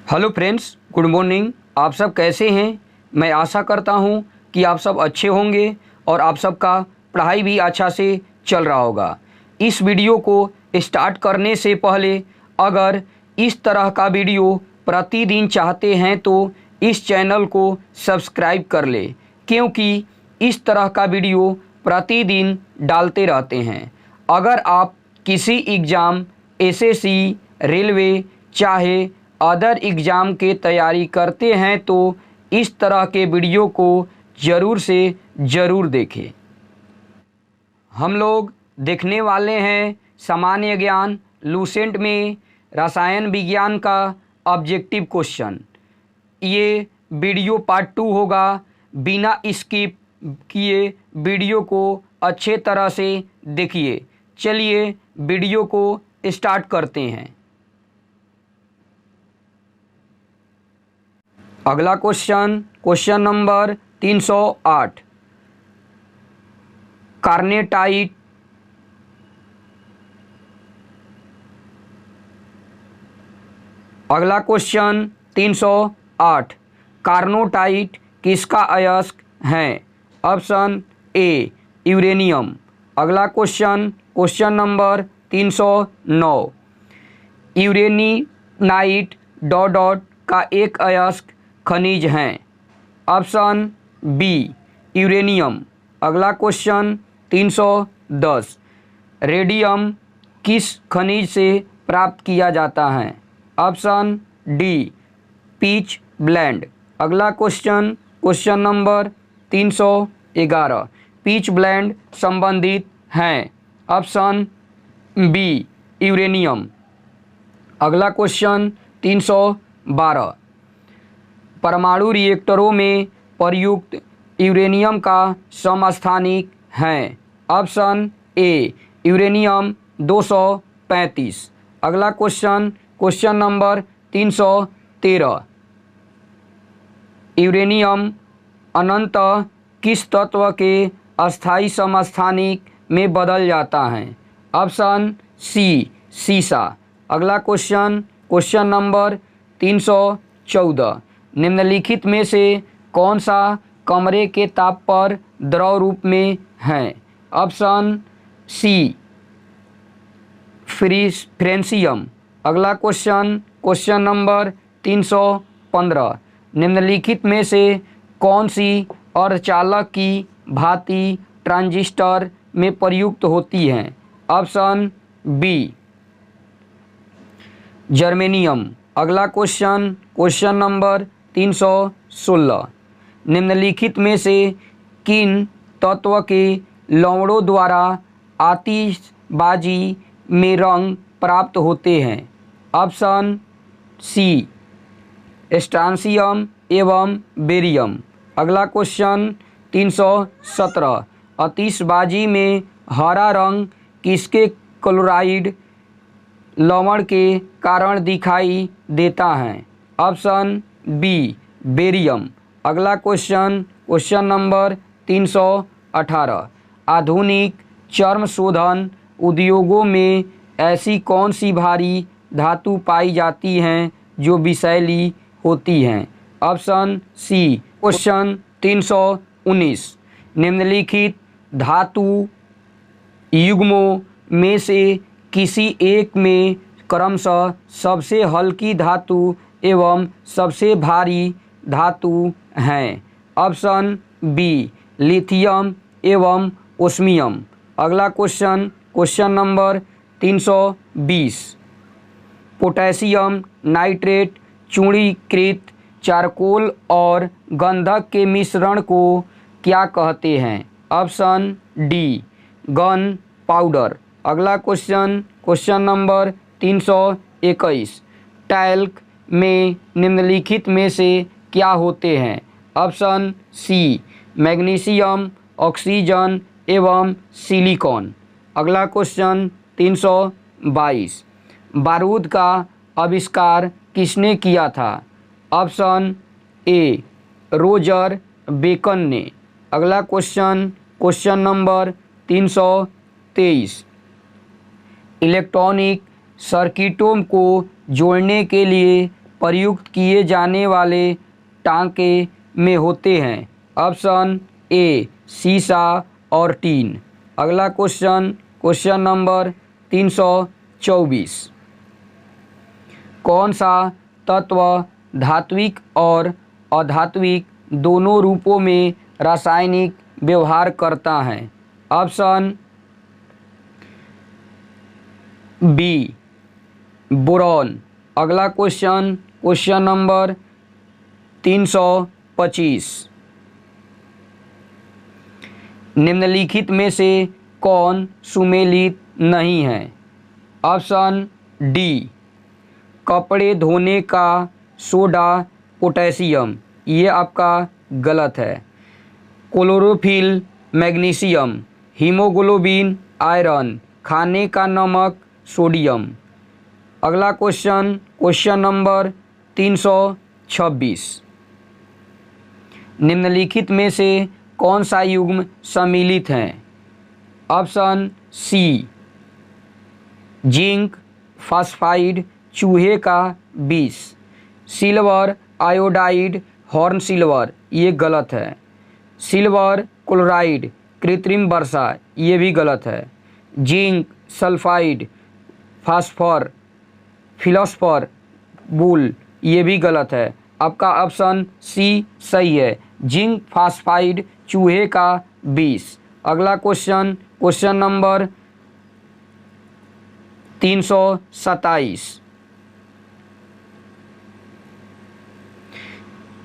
Hello friends, good morning. आप सब कैसे हैं? मैं आशा करता हूं कि आप सब अच्छे होंगे और आप सबका पढ़ाई भी अच्छा से चल रहा होगा। इस वीडियो को स्टार्ट करने से पहले अगर इस तरह का वीडियो प्रतिदिन चाहते हैं तो इस चैनल को सब्सक्राइब कर ले, क्योंकि इस तरह का वीडियो प्रतिदिन डालते रहते हैं। अगर आप किसी एग्ज़ाम, एसएससी, रेलवे चाहे अदर एग्ज़ाम के तैयारी करते हैं तो इस तरह के वीडियो को ज़रूर से ज़रूर देखें। हम लोग देखने वाले हैं सामान्य ज्ञान लूसेंट में रसायन विज्ञान का ऑब्जेक्टिव क्वेश्चन। ये वीडियो पार्ट 2 होगा। बिना स्किप किए वीडियो को अच्छे तरह से देखिए। चलिए वीडियो को स्टार्ट करते हैं। अगला क्वेश्चन नंबर 308। कार्नेटाइट अगला क्वेश्चन 308। कार्नोटाइट किसका अयस्क है? Option A uranium. अगला question number 309। Uraninite dot dot का एक अयस्क खनिज है। Option B uranium. अगला क्वेश्चन 310। रेडियम किस खनिज से प्राप्त किया जाता है? Option D pitchblende. अगला क्वेश्चन नंबर 311। पीच ब्लेंड संबंधित हैं। Option B uranium. अगला क्वेश्चन 312। परमाणु रिएक्टरों में प्रयुक्त यूरेनियम का समस्थानिक है। Option A uranium 235। अगला क्वेश्चन नंबर 313। यूरेनियम अनंतः किस तत्व के अस्थायी समस्थानिक में बदल जाता है? ऑप्शन सी सीसा। अगला क्वेश्चन नंबर 314। निम्नलिखित में से कौन सा कमरे के ताप पर द्रव रूप में है? Option C francium. अगला क्वेश्चन नंबर 315। निम्नलिखित में से कौन सी अर्धचालक की भांति ट्रांजिस्टर में प्रयुक्त होती है? Option B germanium. अगला क्वेश्चन नंबर 316। निम्नलिखित में से किन तत्व के लवणों द्वारा आतिशबाजी में रंग प्राप्त होते हैं? ऑप्शन सी स्ट्रांसियम एवं बेरियम। अगला क्वेश्चन 317। आतिशबाजी में हरा रंग किसके क्लोराइड लवण के कारण दिखाई देता है? Option B barium. अगला क्वेश्चन नंबर 318। आधुनिक चर्म शोधन उद्योगों में ऐसी कौन सी भारी धातु पाई जाती हैं जो विषैली होती हैं? Option C question 319। निम्नलिखित धातु युग्मों में से किसी एक में क्रमशः सबसे हल्की धातु एवं सबसे भारी धातु हैं? ऑप्शन बी लिथियम एवं ओस्मियम। अगला क्वेश्चन नंबर 320। पोटेशियम नाइट्रेट चूर्णीकृत चारकोल और गंधक के मिश्रण को क्या कहते हैं? Option D gun powder. अगला क्वेश्चन नंबर 321। टैल्क में निम्नलिखित में से क्या होते हैं? ऑप्शन सी मैग्नीशियम, ऑक्सीजन एवं सिलिकॉन। अगला क्वेश्चन 322। बारूद का आविष्कार किसने किया था? ऑप्शन ए रोजर बेकन ने। अगला क्वेश्चन नंबर 323। इलेक्ट्रॉनिक सर्किटों को जोड़ने के लिए प्रयुक्त किए जाने वाले टांके में होते हैं? ऑप्शन ए शीशा और टीन। अगला क्वेश्चन, क्वेश्चन नंबर 324। कौन सा तत्व धात्विक और अधात्विक दोनों रूपों में रासायनिक व्यवहार करता है? Option B boron. अगला क्वेश्चन, क्वेश्चन नंबर 325। निम्नलिखित में से कौन सुमेलित नहीं है? ऑप्शन डी कपड़े धोने का सोडा पोटेशियम, ये आपका गलत है। क्लोरोफिल मैग्नीशियम, हीमोग्लोबिन आयरन, खाने का नमक सोडियम। अगला क्वेश्चन, क्वेश्चन नंबर 326। निम्नलिखित में से कौन सा युग्म सम्मिलित है? ऑप्शन सी जिंक फास्फाइड चूहे का विष, सिल्वर आयोडाइड हॉर्न सिल्वर, ये गलत है। सिल्वर क्लोराइड कृत्रिम वर्षा, ये भी गलत है। Zinc sulphide phosphor philosopher bull, ये भी गलत है। आपका ऑप्शन सी सही है, जिंक फास्फाइड चूहे का विष। अगला क्वेश्चन, क्वेश्चन नंबर 327।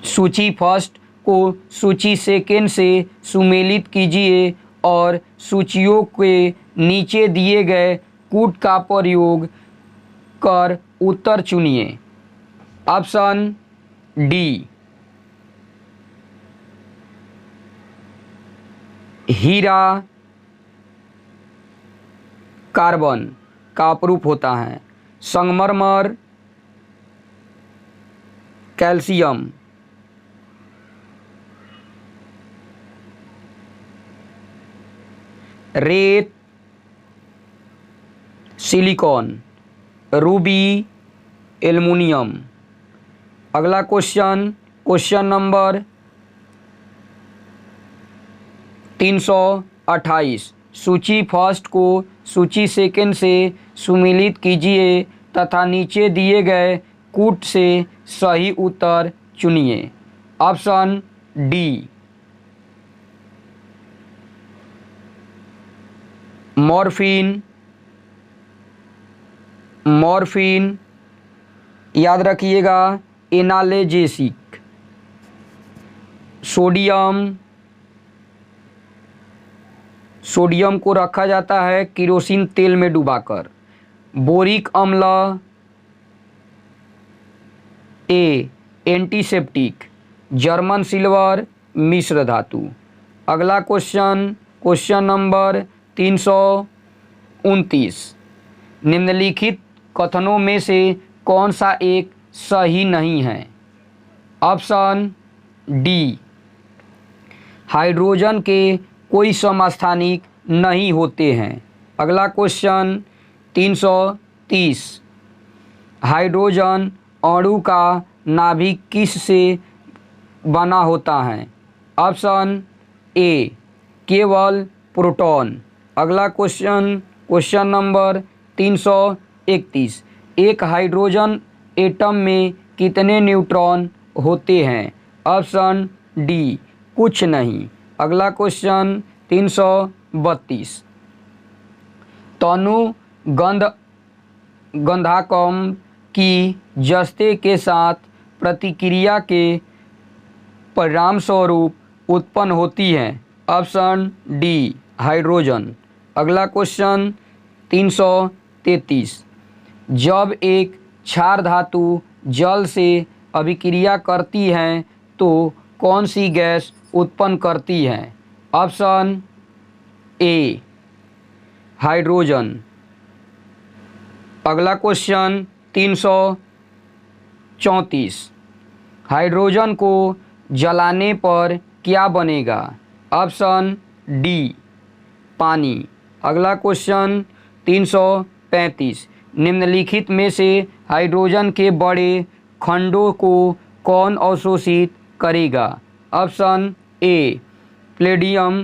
सूची फर्स्ट को सूची सेकेंड से सुमेलित कीजिए और सूचियों के नीचे दिए गए कूट का प्रयोग कर उत्तर चुनिए। ऑप्शन डी हीरा कार्बन का अपरूप होता है, संगमरमर कैल्शियम, रेत सिलिकॉन, रूबी एल्युमिनियम। अगला क्वेश्चन, क्वेश्चन नंबर 328। सूची फर्स्ट को सूची सेकेंड से सुमेलित कीजिए तथा नीचे दिए गए कूट से सही उत्तर चुनिए। ऑप्शन डी मॉर्फिन, मॉर्फिन याद रखिएगा, एनाल्जेसिक, सोडियम, सोडियम को रखा जाता है केरोसिन तेल में डुबाकर। बोरिक अम्ल ए एंटीसेप्टिक, जर्मन सिल्वर मिश्र धातु। अगला क्वेश्चन, क्वेश्चन नंबर 329। निम्नलिखित कथनों में से कौन सा एक सही नहीं है? ऑप्शन डी हाइड्रोजन के कोई समस्थानिक नहीं होते हैं। अगला क्वेश्चन 330। हाइड्रोजन अणु का नाभिक किस से बना होता है? ऑप्शन ए केवल प्रोटॉन। अगला क्वेश्चन, क्वेश्चन नंबर 331। एक हाइड्रोजन एटम में कितने न्यूट्रॉन होते हैं? ऑप्शन डी कुछ नहीं। अगला क्वेश्चन 332। तनु गंधकम की जस्ते के साथ प्रतिक्रिया के परिणाम स्वरूप उत्पन्न होती है। Option D hydrogen. अगला क्वेश्चन 333। जब एक क्षार धातु जल से अभिक्रिया करती है तो कौन सी गैस उत्पन्न करती है? ऑप्शन ए हाइड्रोजन। अगला क्वेश्चन 334। हाइड्रोजन को जलाने पर क्या बनेगा? ऑप्शन डी पानी। अगला क्वेश्चन 335। निम्नलिखित में से हाइड्रोजन के बड़े खंडों को कौन अवशोषित करेगा? ऑप्शन ए प्लेडियम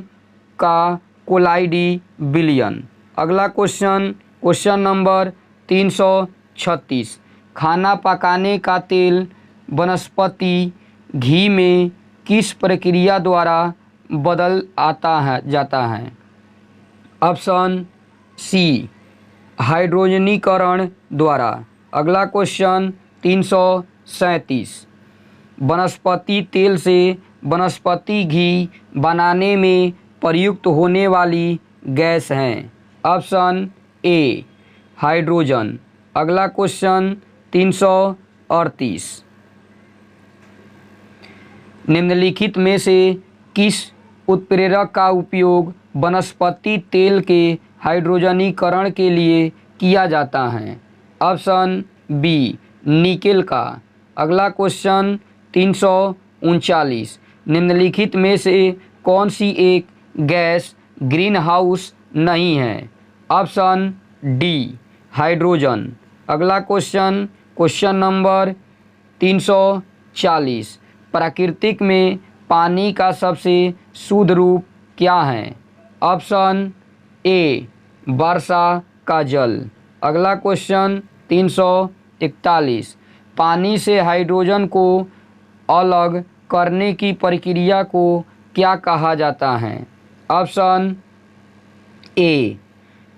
का कोलाइडी विलयन। अगला क्वेश्चन नंबर 336। खाना पकाने का तेल वनस्पति घी में किस प्रक्रिया द्वारा बदल जाता है? ऑप्शन सी हाइड्रोजनीकरण द्वारा। अगला क्वेश्चन 337। वनस्पति तेल से वनस्पति घी बनाने में प्रयुक्त होने वाली गैस हैं। ऑप्शन ए हाइड्रोजन। अगला क्वेश्चन 338। निम्नलिखित में से किस उत्प्रेरक का उपयोग वनस्पति तेल के हाइड्रोजनीकरण के लिए किया जाता है? ऑप्शन बी निकेल का। अगला क्वेश्चन 339। निम्नलिखित में से कौन सी एक गैस ग्रीन हाउस नहीं है? Option D hydrogen. अगला क्वेश्चन नंबर 340। प्राकृतिक में पानी का सबसे शुद्ध रूप क्या है? ऑप्शन ए वर्षा का जल। अगला क्वेश्चन 341। पानी से हाइड्रोजन को अलग करने की प्रक्रिया को क्या कहा जाता है? ऑप्शन ए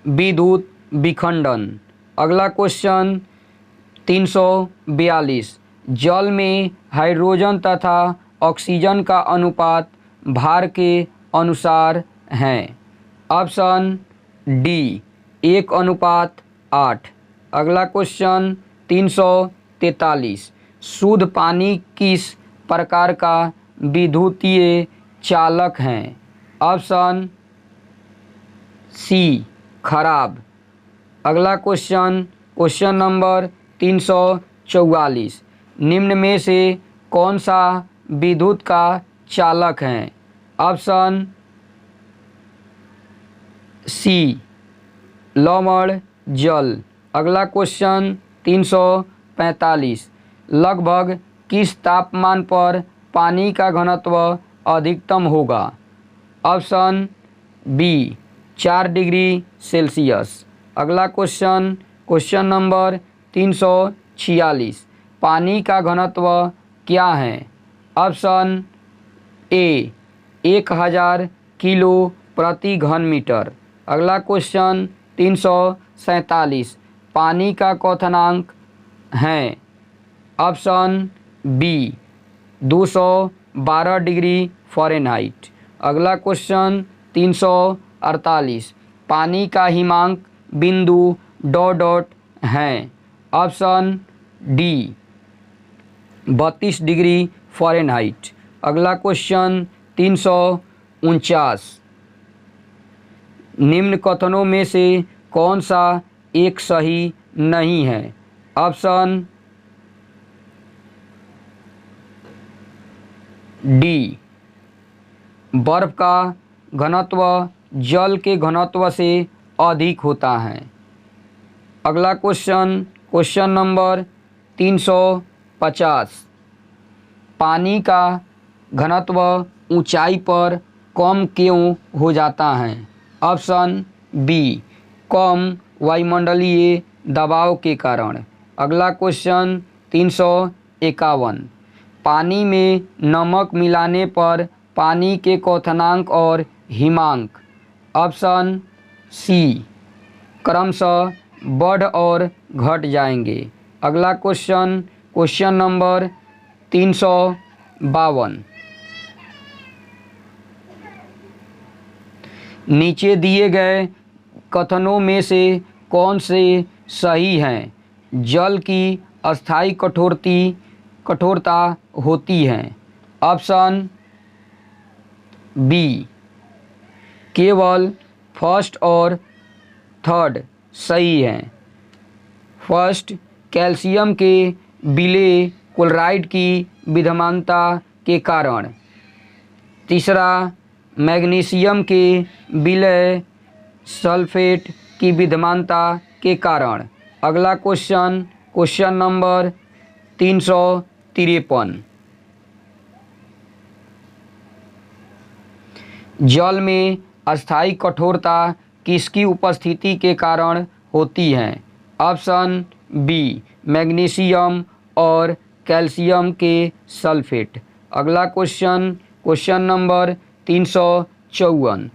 विद्युत विखंडन। अगला क्वेश्चन 342। जल में हाइड्रोजन तथा ऑक्सीजन का अनुपात भार के अनुसार है। Option D 1:8। अगला क्वेश्चन 343। शुद्ध पानी किस प्रकार का विद्युतीय चालक है? ऑप्शन सी खराब। अगला क्वेश्चन नंबर 344। निम्न में से कौन सा विद्युत का चालक है? ऑप्शन सी लवण जल। अगला क्वेश्चन 345। लगभग किस तापमान पर पानी का घनत्व अधिकतम होगा? Option B 4 degree Celsius. अगला क्वेश्चन नंबर 346। पानी का घनत्व क्या है? ऑप्शन ए 1000 किलो प्रति घन मीटर। अगला क्वेश्चन 347। पानी का क्वथनांक है? Option B 212 degree Fahrenheit. अगला क्वेश्चन 348। पानी का हिमांक बिंदु ... हैं। Option D 32 degree Fahrenheit. अगला क्वेश्चन 349। निम्न कथनों में से कौन सा एक सही नहीं है? ऑप्शन डी बर्फ का घनत्व जल के घनत्व से अधिक होता है। अगला क्वेश्चन नंबर 350। पानी का घनत्व ऊंचाई पर कम क्यों हो जाता है? ऑप्शन बी कम वायुमंडलीय दबाव के कारण। अगला क्वेश्चन 351। पानी में नमक मिलाने पर पानी के क्वथनांक और हिमांक ऑप्शन सी क्रमशः बढ़ और घट जाएंगे। अगला क्वेश्चन नंबर 352। नीचे दिए गए कथनों में से कौन से सही हैं? जल की अस्थायी कठोरता होती है। ऑप्शन बी केवल फर्स्ट और थर्ड सही है। फर्स्ट कैल्शियम के विलय क्लोराइड की विद्यमानता के कारण। तीसरा मैग्नीशियम के विलय सल्फेट की विद्यमानता के कारण। अगला क्वेश्चन नंबर 353। जल में अस्थायी कठोरता किसकी उपस्थिति के कारण होती है? ऑप्शन बी मैग्नीशियम और कैल्शियम के सल्फेट। अगला क्वेश्चन नंबर 354।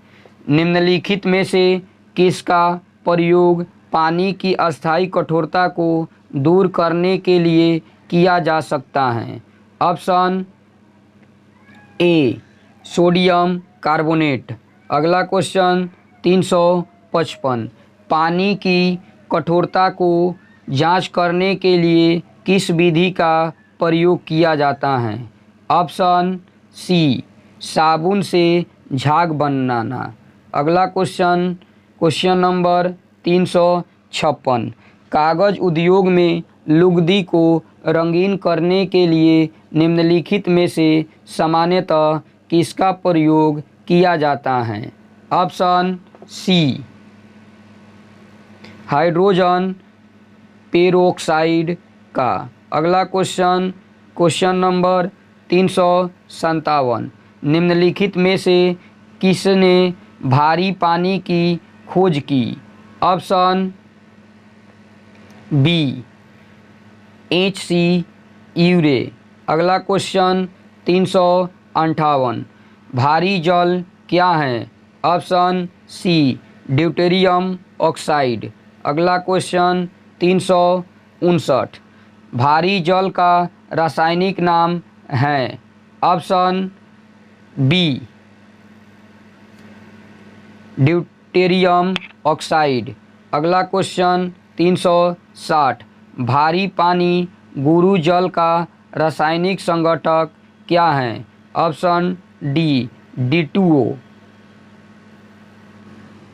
निम्नलिखित में से किसका प्रयोग पानी की अस्थायी कठोरता को दूर करने के लिए किया जा सकता है? ऑप्शन ए सोडियम कार्बोनेट। अगला क्वेश्चन 355। पानी की कठोरता को जांच करने के लिए किस विधि का प्रयोग किया जाता है? ऑप्शन सी साबुन से झाग बनाना। अगला क्वेश्चन नंबर 356। कागज़ उद्योग में लुगदी को रंगीन करने के लिए निम्नलिखित में से सामान्यतः किसका प्रयोग किया जाता है? ऑप्शन सी हाइड्रोजन पेरोक्साइड का। अगला क्वेश्चन नंबर 357। निम्नलिखित में से किसने भारी पानी की खोज की? Option B H.C. यूरे। अगला क्वेश्चन 358। भारी जल क्या है? Option C deuterium oxide. अगला क्वेश्चन 359। भारी जल का रासायनिक नाम है? Option B deuterium oxide. अगला क्वेश्चन 360। भारी पानी गुरु जल का रासायनिक संघटक क्या है? Option D D2O।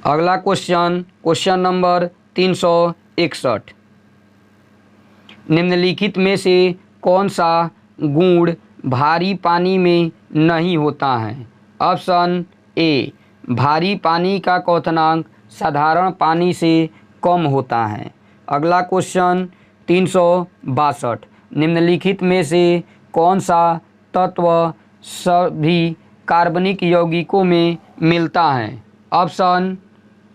अगला क्वेश्चन नंबर 361। निम्नलिखित में से कौन सा गुण भारी पानी में नहीं होता है? ऑप्शन ए भारी पानी का क्वथनांक साधारण पानी से कम होता है। अगला क्वेश्चन 362। निम्नलिखित में से कौन सा तत्व सभी कार्बनिक यौगिकों में मिलता है? Option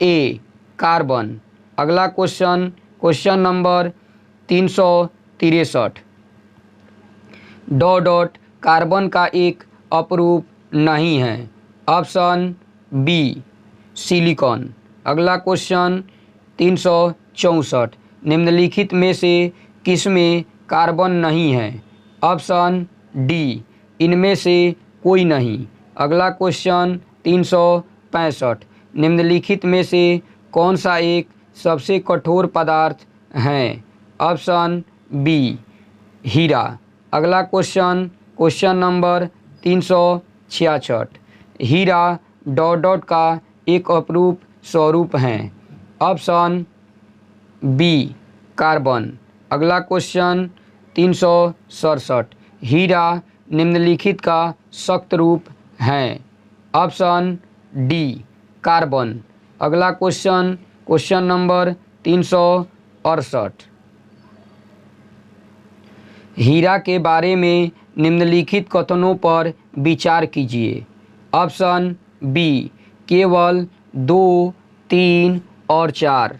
A carbon. अगला क्वेश्चन नंबर 363। डॉट कार्बन का एक अपरूप नहीं है। Option B silicon. अगला क्वेश्चन 364। निम्नलिखित में से किसमें कार्बन नहीं है? ऑप्शन डी इनमें से कोई नहीं। अगला क्वेश्चन 365। निम्नलिखित में से कौन सा एक सबसे कठोर पदार्थ है? ऑप्शन बी हीरा। अगला क्वेश्चन नंबर 366। हीरा डॉट का एक अपरूप स्वरूप है। Option B carbon. अगला क्वेश्चन 367। हीरा निम्नलिखित का सख्त रूप है। Option D carbon. अगला क्वेश्चन नंबर 368। हीरा के बारे में निम्नलिखित कथनों पर विचार कीजिए। ऑप्शन बी केवल 2, 3 और 4।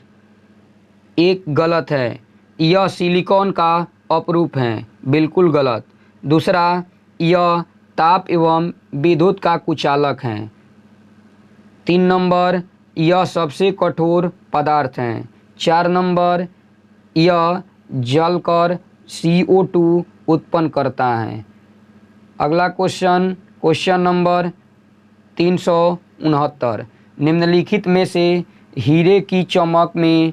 एक गलत है, यह सिलिकॉन का अपरूप है, बिल्कुल गलत। दूसरा, यह ताप एवं विद्युत का कुचालक है। 3 नंबर, यह सबसे कठोर पदार्थ है। 4 नंबर, यह जलकर CO2 उत्पन्न करता है। अगला क्वेश्चन नंबर 369। निम्नलिखित में से हीरे की चमक में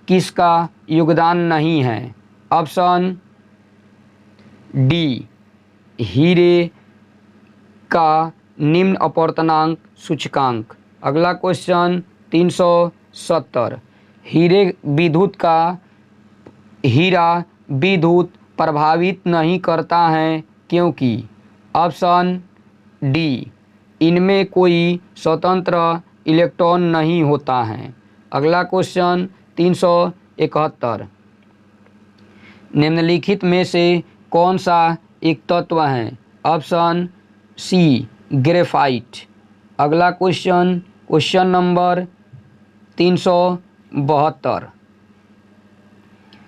किसका योगदान नहीं है? ऑप्शन डी हीरे का निम्न अपवर्तनांक सूचकांक। अगला क्वेश्चन 370। हीरा विद्युत प्रभावित नहीं करता है क्योंकि? ऑप्शन डी इनमें कोई स्वतंत्र इलेक्ट्रॉन नहीं होता है। अगला क्वेश्चन 371। निम्नलिखित में से कौन सा एक तत्व है? Option C graphite. अगला क्वेश्चन, क्वेश्चन नंबर 372।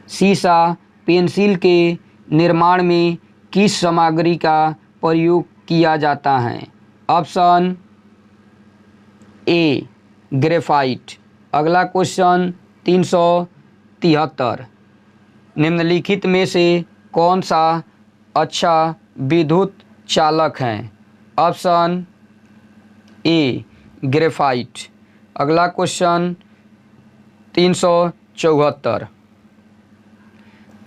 सीसा पेंसिल के निर्माण में किस सामग्री का प्रयोग किया जाता है? ऑप्शन ए ग्रेफाइट। अगला क्वेश्चन 373। निम्नलिखित में से कौन सा अच्छा विद्युत चालक है? ऑप्शन ए ग्रेफाइट। अगला क्वेश्चन 374।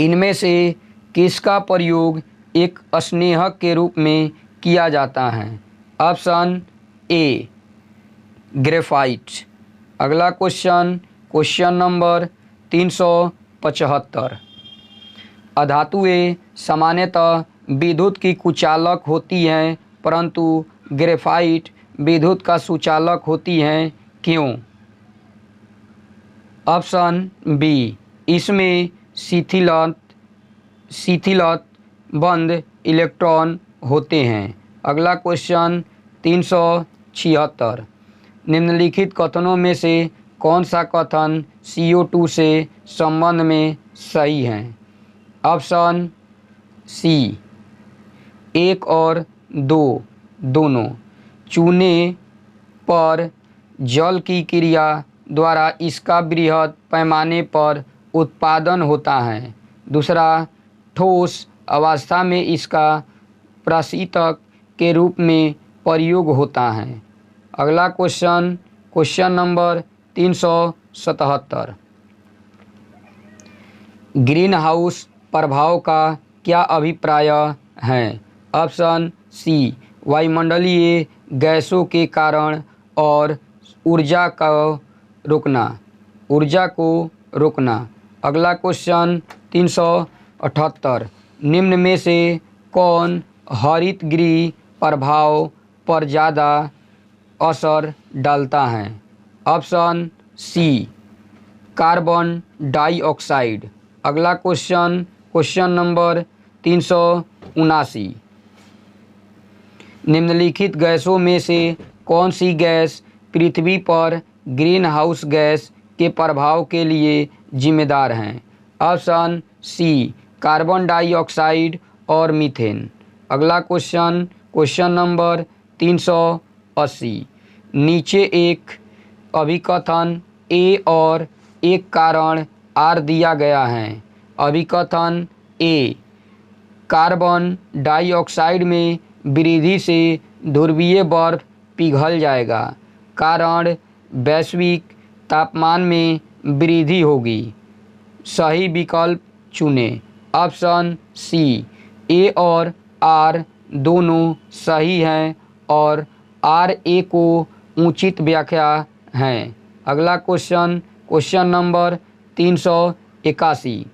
इनमें से किसका प्रयोग एक स्नेहक के रूप में किया जाता है? ऑप्शन ए ग्रेफाइट। अगला क्वेश्चन, क्वेश्चन नंबर 375। अधातुएं सामान्यतः विद्युत की कुचालक होती हैं, परंतु ग्रेफाइट विद्युत का सुचालक होती हैं, क्यों? ऑप्शन बी, इसमें शिथिलत बंद इलेक्ट्रॉन होते हैं। अगला क्वेश्चन 376। निम्नलिखित कथनों में से कौन सा कथन CO2 से संबंध में सही है? ऑप्शन सी 1 और 2 दोनों। चूने पर जल की क्रिया द्वारा इसका बृहद पैमाने पर उत्पादन होता है। दूसरा, ठोस अवस्था में इसका प्रशीतक के रूप में प्रयोग होता है। अगला question, question number 377। Green house प्रभाव का क्या अभिप्राय है? ऑप्शन सी वायुमंडलीय गैसों के कारण और ऊर्जा को रोकना। अगला क्वेश्चन 378। निम्न में से कौन हरित गृह प्रभाव पर ज़्यादा असर डालता है? Option C carbon dioxide. अगला क्वेश्चन, क्वेश्चन नंबर 379। निम्नलिखित गैसों में से कौन सी गैस पृथ्वी पर ग्रीन हाउस गैस के प्रभाव के लिए जिम्मेदार हैं? ऑप्शन सी कार्बन डाइऑक्साइड और मीथेन। अगला क्वेश्चन, क्वेश्चन नंबर 380। नीचे एक अभिकथन ए और एक कारण आर दिया गया है। अभिकथन ए, कार्बन डाइऑक्साइड में वृद्धि से ध्रुवीय बर्फ पिघल जाएगा, कारण वैश्विक तापमान में वृद्धि होगी। सही विकल्प चुनें। ऑप्शन सी ए और आर दोनों सही हैं और आर ए को उचित व्याख्या है। अगला क्वेश्चन, क्वेश्चन नंबर 381।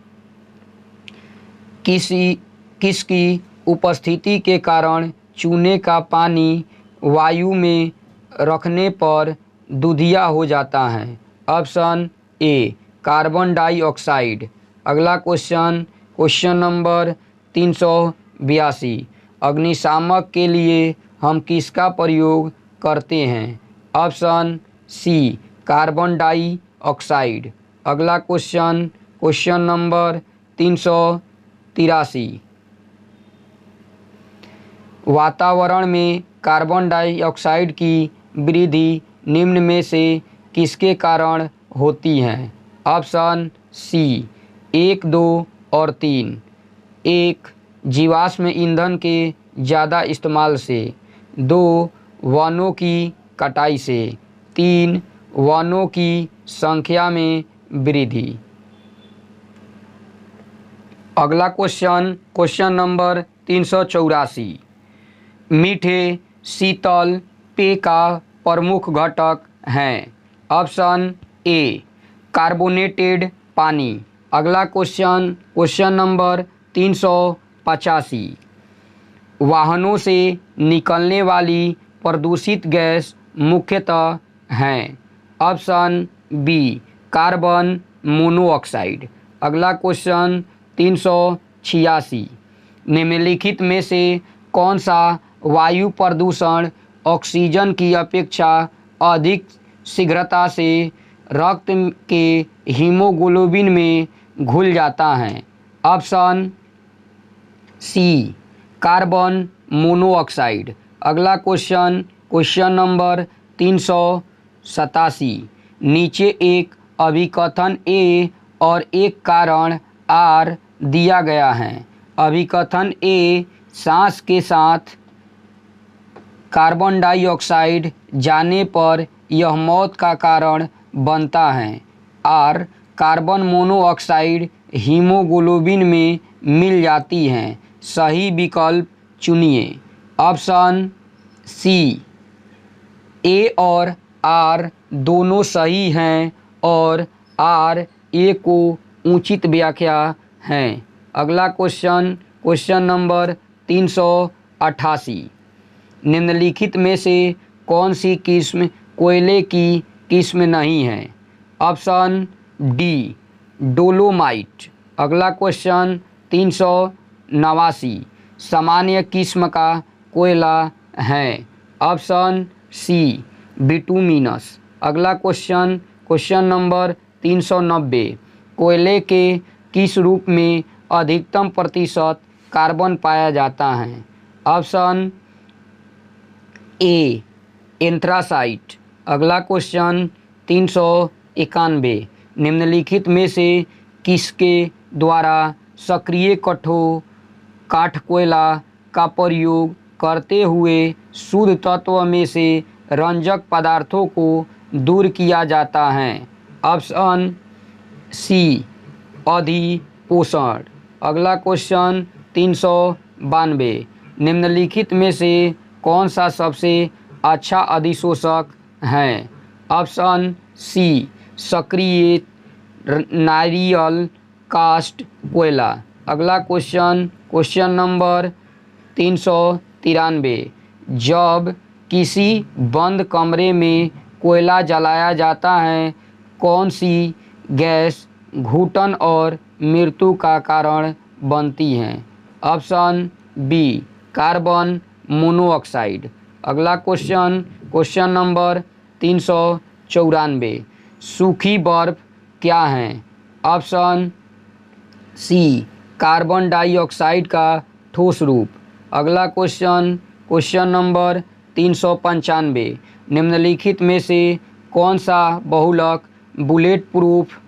किसकी उपस्थिति के कारण चूने का पानी वायु में रखने पर दूधिया हो जाता है? Option A carbon dioxide. अगला क्वेश्चन, क्वेश्चन नंबर 382। अग्निशामक के लिए हम किसका प्रयोग करते हैं? Option C carbon dioxide. अगला क्वेश्चन, क्वेश्चन नंबर 383। वातावरण में कार्बन डाइऑक्साइड की वृद्धि निम्न में से किसके कारण होती है? ऑप्शन सी 1, 2 और 3। 1, जीवाश्म ईंधन के ज़्यादा इस्तेमाल से। 2, वनों की कटाई से। 3, वनों की संख्या में वृद्धि। अगला क्वेश्चन, क्वेश्चन नंबर 384। मीठे शीतल पेय का प्रमुख घटक हैं? ऑप्शन ए कार्बोनेटेड पानी। अगला क्वेश्चन, क्वेश्चन नंबर 385। वाहनों से निकलने वाली प्रदूषित गैस मुख्यतः हैं? Option B carbon monoxide. अगला क्वेश्चन 386। निम्नलिखित में से कौन सा वायु प्रदूषण ऑक्सीजन की अपेक्षा अधिक शीघ्रता से रक्त के हीमोग्लोबिन में घुल जाता है? Option C carbon monoxide. अगला क्वेश्चन नंबर 387। नीचे एक अभिकथन ए और एक कारण आर दिया गया है। अभिकथन ए, सांस के साथ कार्बन डाइऑक्साइड जाने पर यह मौत का कारण बनता है। आर, कार्बन मोनोऑक्साइड हीमोग्लोबिन में मिल जाती हैं। सही विकल्प चुनिए। ऑप्शन सी, ए और आर दोनों सही हैं और आर ए को उचित व्याख्या है। अगला क्वेश्चन नंबर 388। निम्नलिखित में से कौन सी किस्म कोयले की किस्म नहीं है? Option D dolomite. अगला क्वेश्चन 389। सामान्य किस्म का कोयला है। Option C bituminous. अगला क्वेश्चन नंबर 390। कोयले के किस रूप में अधिकतम प्रतिशत कार्बन पाया जाता है? ऑप्शन ए एंथ्रासाइट। अगला क्वेश्चन 391। निम्नलिखित में से किसके द्वारा सक्रिय काठ कोयला का प्रयोग करते हुए शुद्ध तत्व में से रंजक पदार्थों को दूर किया जाता है? ऑप्शन सी अधिपोषण। अगला क्वेश्चन 392। निम्नलिखित में से कौन सा सबसे अच्छा अधिशोषक है? ऑप्शन सी सक्रिय नारियल कास्ट कोयला। अगला क्वेश्चन नंबर 393। जब किसी बंद कमरे में कोयला जलाया जाता है, कौन सी गैस घुटन और मृत्यु का कारण बनती है? Option B carbon monoxide. अगला क्वेश्चन नंबर 394। सूखी बर्फ क्या है? ऑप्शन सी कार्बन डाइऑक्साइड का ठोस रूप। अगला क्वेश्चन नंबर 395। निम्नलिखित में से कौन सा बहुलक बुलेट प्रूफ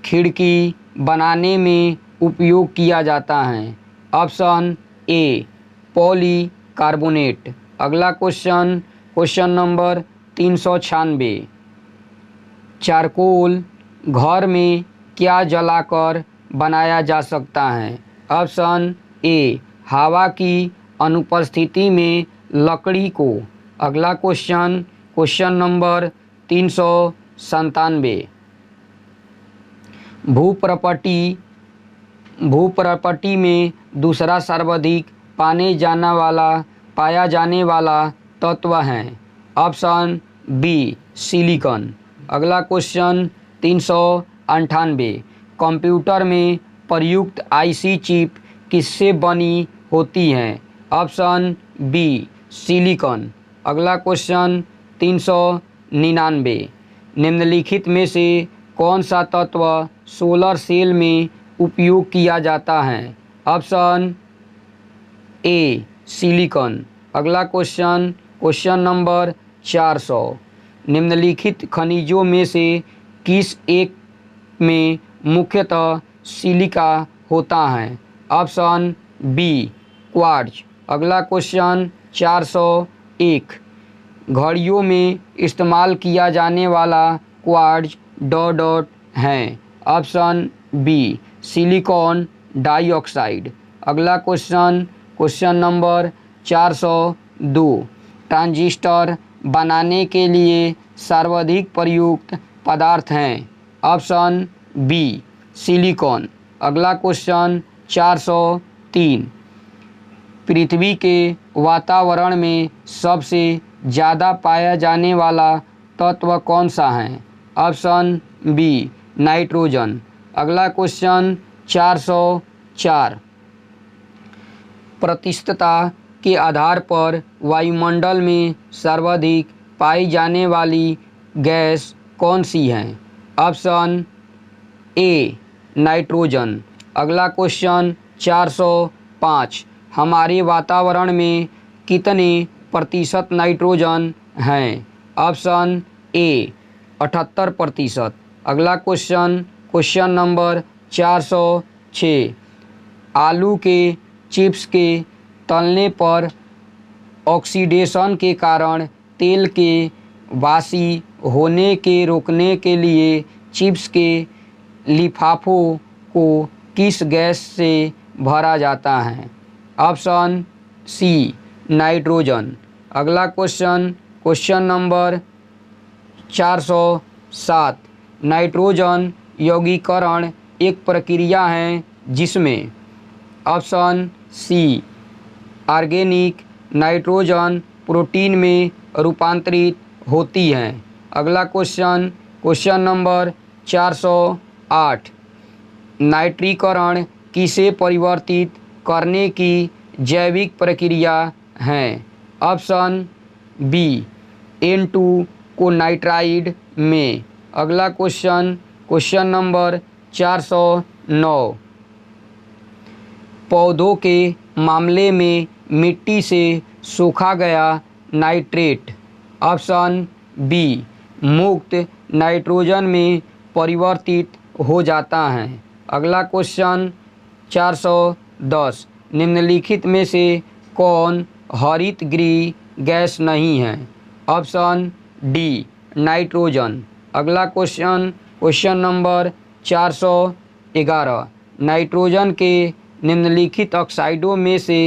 खिड़की बनाने में उपयोग किया जाता है? ऑप्शन ए पॉलीकार्बोनेट। अगला क्वेश्चन नंबर 396। चारकोल घर में क्या जलाकर बनाया जा सकता है? ऑप्शन ए हवा की अनुपस्थिति में लकड़ी को। अगला क्वेश्चन नंबर 397। भूप्रपटी में दूसरा सर्वाधिक पाया जाने वाला तत्व है? Option B silicon. अगला क्वेश्चन 398। कंप्यूटर में प्रयुक्त आईसी चिप किससे बनी होती है? Option B silicon. अगला क्वेश्चन 399। निम्नलिखित में से कौन सा तत्व सोलर सेल में उपयोग किया जाता है? Option A silicon. अगला क्वेश्चन नंबर 400। निम्नलिखित खनिजों में से किस एक में मुख्यतः सिलिका होता है? Option B quartz. अगला क्वेश्चन 401। घड़ियों में इस्तेमाल किया जाने वाला क्वार्ट्ज डॉट है? Option B silicon dioxide. अगला क्वेश्चन नंबर 402। ट्रांजिस्टर बनाने के लिए सर्वाधिक प्रयुक्त पदार्थ हैं? Option B silicon. अगला क्वेश्चन 403। पृथ्वी के वातावरण में सबसे ज़्यादा पाया जाने वाला तत्व कौन सा है? Option B nitrogen. अगला क्वेश्चन 404। प्रतिशतता के आधार पर वायुमंडल में सर्वाधिक पाई जाने वाली गैस कौन सी है? Option A nitrogen. अगला क्वेश्चन 405, हमारे वातावरण में कितने प्रतिशत नाइट्रोजन हैं? ऑप्शन ए 78%। अगला क्वेश्चन नंबर 406, आलू के चिप्स के तलने पर ऑक्सीडेशन के कारण तेल के वासी होने के रोकने के लिए चिप्स के लिफाफों को किस गैस से भरा जाता है? Option C nitrogen. अगला क्वेश्चन नंबर 407, नाइट्रोजन यौगिकीकरण एक प्रक्रिया है जिसमें option C organic nitrogen protein में रूपांतरित होती है। अगला क्वेश्चन नंबर 408, नाइट्रीकरण किसे परिवर्तित करने की जैविक प्रक्रिया है? ऑप्शन बी N2 को नाइट्राइड में। अगला क्वेश्चन नंबर 409, पौधों के मामले में मिट्टी से सूखा गया नाइट्रेट ऑप्शन बी मुक्त नाइट्रोजन में परिवर्तित हो जाता है। अगला क्वेश्चन 410, निम्नलिखित में से कौन हरित गृह गैस नहीं है? Option D nitrogen. अगला क्वेश्चन नंबर 411, नाइट्रोजन के निम्नलिखित ऑक्साइडों में से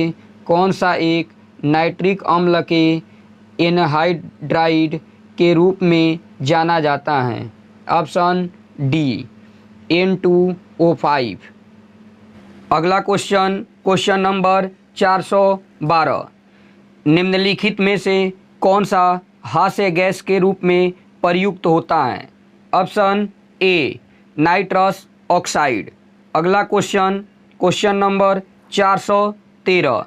कौन सा एक नाइट्रिक अम्ल के एनहाइड्राइड के रूप में जाना जाता है? Option D N2O5। अगला क्वेश्चन नंबर 412, निम्नलिखित में से कौन सा हास्य गैस के रूप में प्रयुक्त होता है? ऑप्शन ए नाइट्रस ऑक्साइड। अगला क्वेश्चन नंबर 413,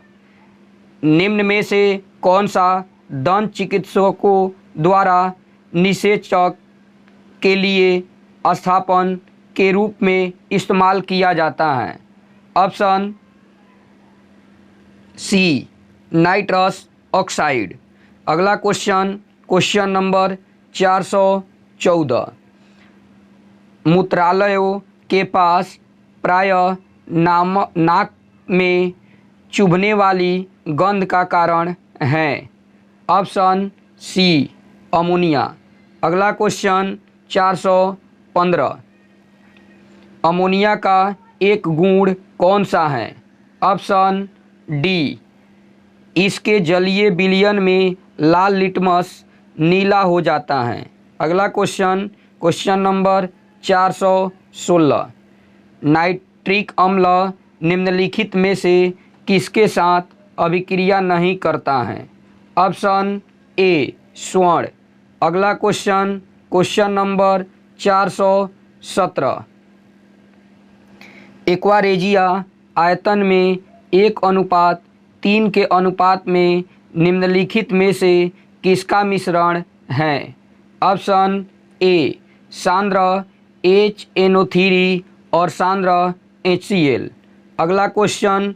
निम्न में से कौन सा दंत चिकित्सकों द्वारा निषेचक के लिए स्थापन के रूप में इस्तेमाल किया जाता है? Option C nitrous oxide. अगला क्वेश्चन नंबर 414, मूत्रालयों के पास प्रायः नाक में चुभने वाली गंध का कारण है? Option C ammonia. अगला क्वेश्चन 415, अमोनिया का एक गुण कौन सा है? ऑप्शन डी इसके जलीय विलयन में लाल लिटमस नीला हो जाता है। अगला क्वेश्चन नंबर 416, नाइट्रिक अम्ल निम्नलिखित में से किसके साथ अभिक्रिया नहीं करता है? ऑप्शन ए स्वर्ण। अगला क्वेश्चन नंबर 417, एक्वारेजिया आयतन में 1:3 के अनुपात में निम्नलिखित में से किसका मिश्रण है? ऑप्शन ए सांद्र HNO3 और सांद्र HCl। अगला क्वेश्चन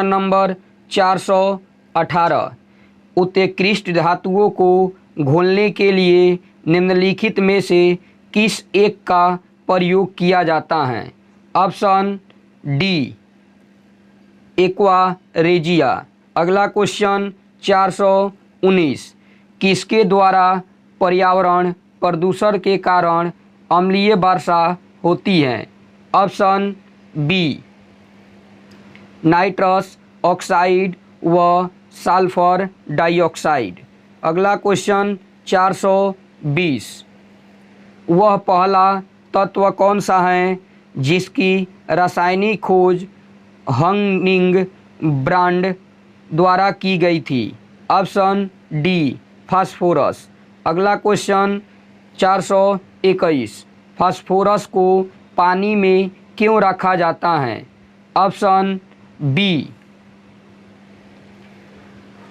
नंबर 418, उत्कृष्ट धातुओं को घोलने के लिए निम्नलिखित में से किस एक का प्रयोग किया जाता है? Option D aqua regia. अगला क्वेश्चन 419, किसके द्वारा पर्यावरण प्रदूषण के कारण अम्लीय वर्षा होती है? ऑप्शन बी नाइट्रस ऑक्साइड व सल्फर डाइऑक्साइड। अगला क्वेश्चन 420, वह पहला तत्व कौन सा है जिसकी रासायनिक खोज हंगिंग ब्रांड द्वारा की गई थी? Option D phosphorus. अगला क्वेश्चन 421, फास्फोरस को पानी में क्यों रखा जाता है? ऑप्शन बी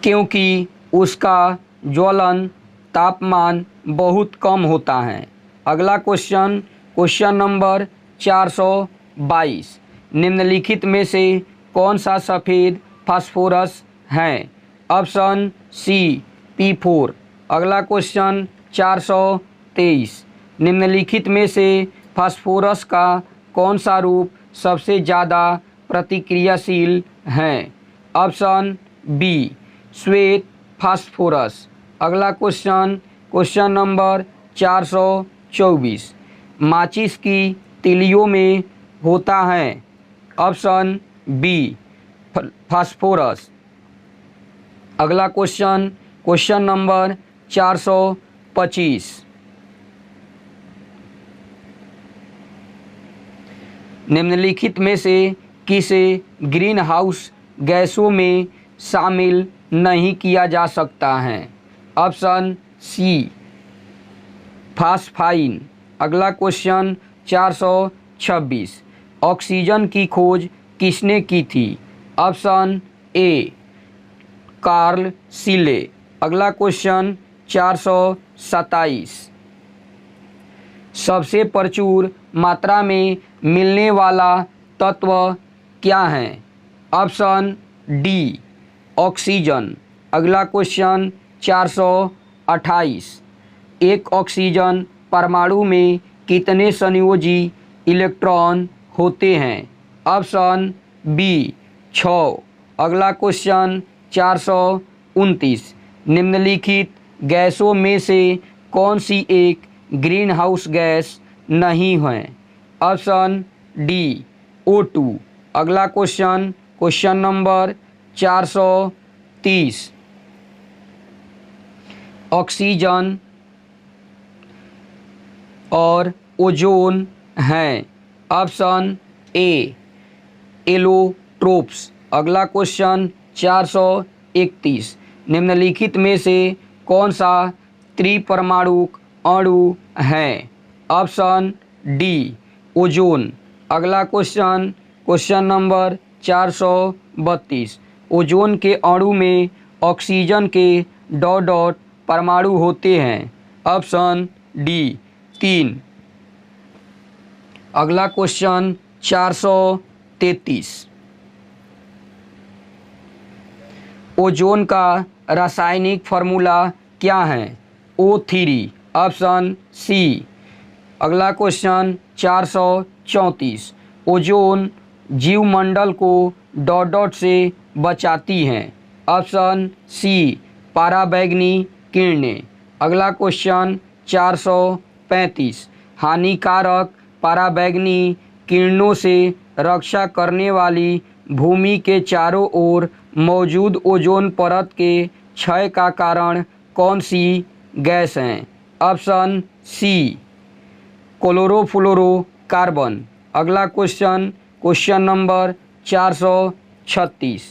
क्योंकि उसका ज्वलन तापमान बहुत कम होता है। अगला क्वेश्चन, क्वेश्चन नंबर 422, निम्नलिखित में से कौन सा सफ़ेद फास्फोरस है? Option C P4। अगला क्वेश्चन 423, निम्नलिखित में से फास्फोरस का कौन सा रूप सबसे ज़्यादा प्रतिक्रियाशील है? ऑप्शन बी श्वेत फास्फोरस। अगला क्वेश्चन, क्वेश्चन नंबर 424, माचिस की तिलियों में होता है? Option B phosphorus. अगला क्वेश्चन, क्वेश्चन नंबर 425, निम्नलिखित में से किसे ग्रीन हाउस गैसों में शामिल नहीं किया जा सकता है? Option C phosphine. अगला क्वेश्चन 426, ऑक्सीजन की खोज किसने की थी? Option A Carl Scheele. अगला क्वेश्चन 427, सबसे प्रचुर मात्रा में मिलने वाला तत्व क्या है? Option D oxygen. अगला क्वेश्चन 428, एक ऑक्सीजन परमाणु में कितने संयोजी इलेक्ट्रॉन होते हैं? Option B 6। अगला क्वेश्चन 429, निम्नलिखित गैसों में से कौन सी एक ग्रीन हाउस गैस नहीं है? Option D O2। अगला क्वेश्चन, क्वेश्चन नंबर 430, ऑक्सीजन और ओजोन हैं? ऑप्शन ए एलोट्रोप्स। अगला क्वेश्चन 431, निम्नलिखित में से कौन सा त्रिपरमाणुक अणु है? Option D ozone. अगला क्वेश्चन, क्वेश्चन नंबर 432, ओजोन के अणु में ऑक्सीजन के डॉट डॉट परमाणु होते हैं? Option D 3। अगला क्वेश्चन 433, ओजोन का रासायनिक फार्मूला क्या है? O3। Option C. अगला question 434, ozone जीवमंडल co dot dot से बचाती हैं? ऑप्शन सी पराबैंगनी किरणें। अगला क्वेश्चन 435, हानिकारक पराबैंगनी किरणों से रक्षा करने वाली भूमि के चारों ओर मौजूद ओजोन परत के क्षय का कारण कौन सी गैस है? Option C chlorofluorocarbon. अगला क्वेश्चन, क्वेश्चन नंबर 436,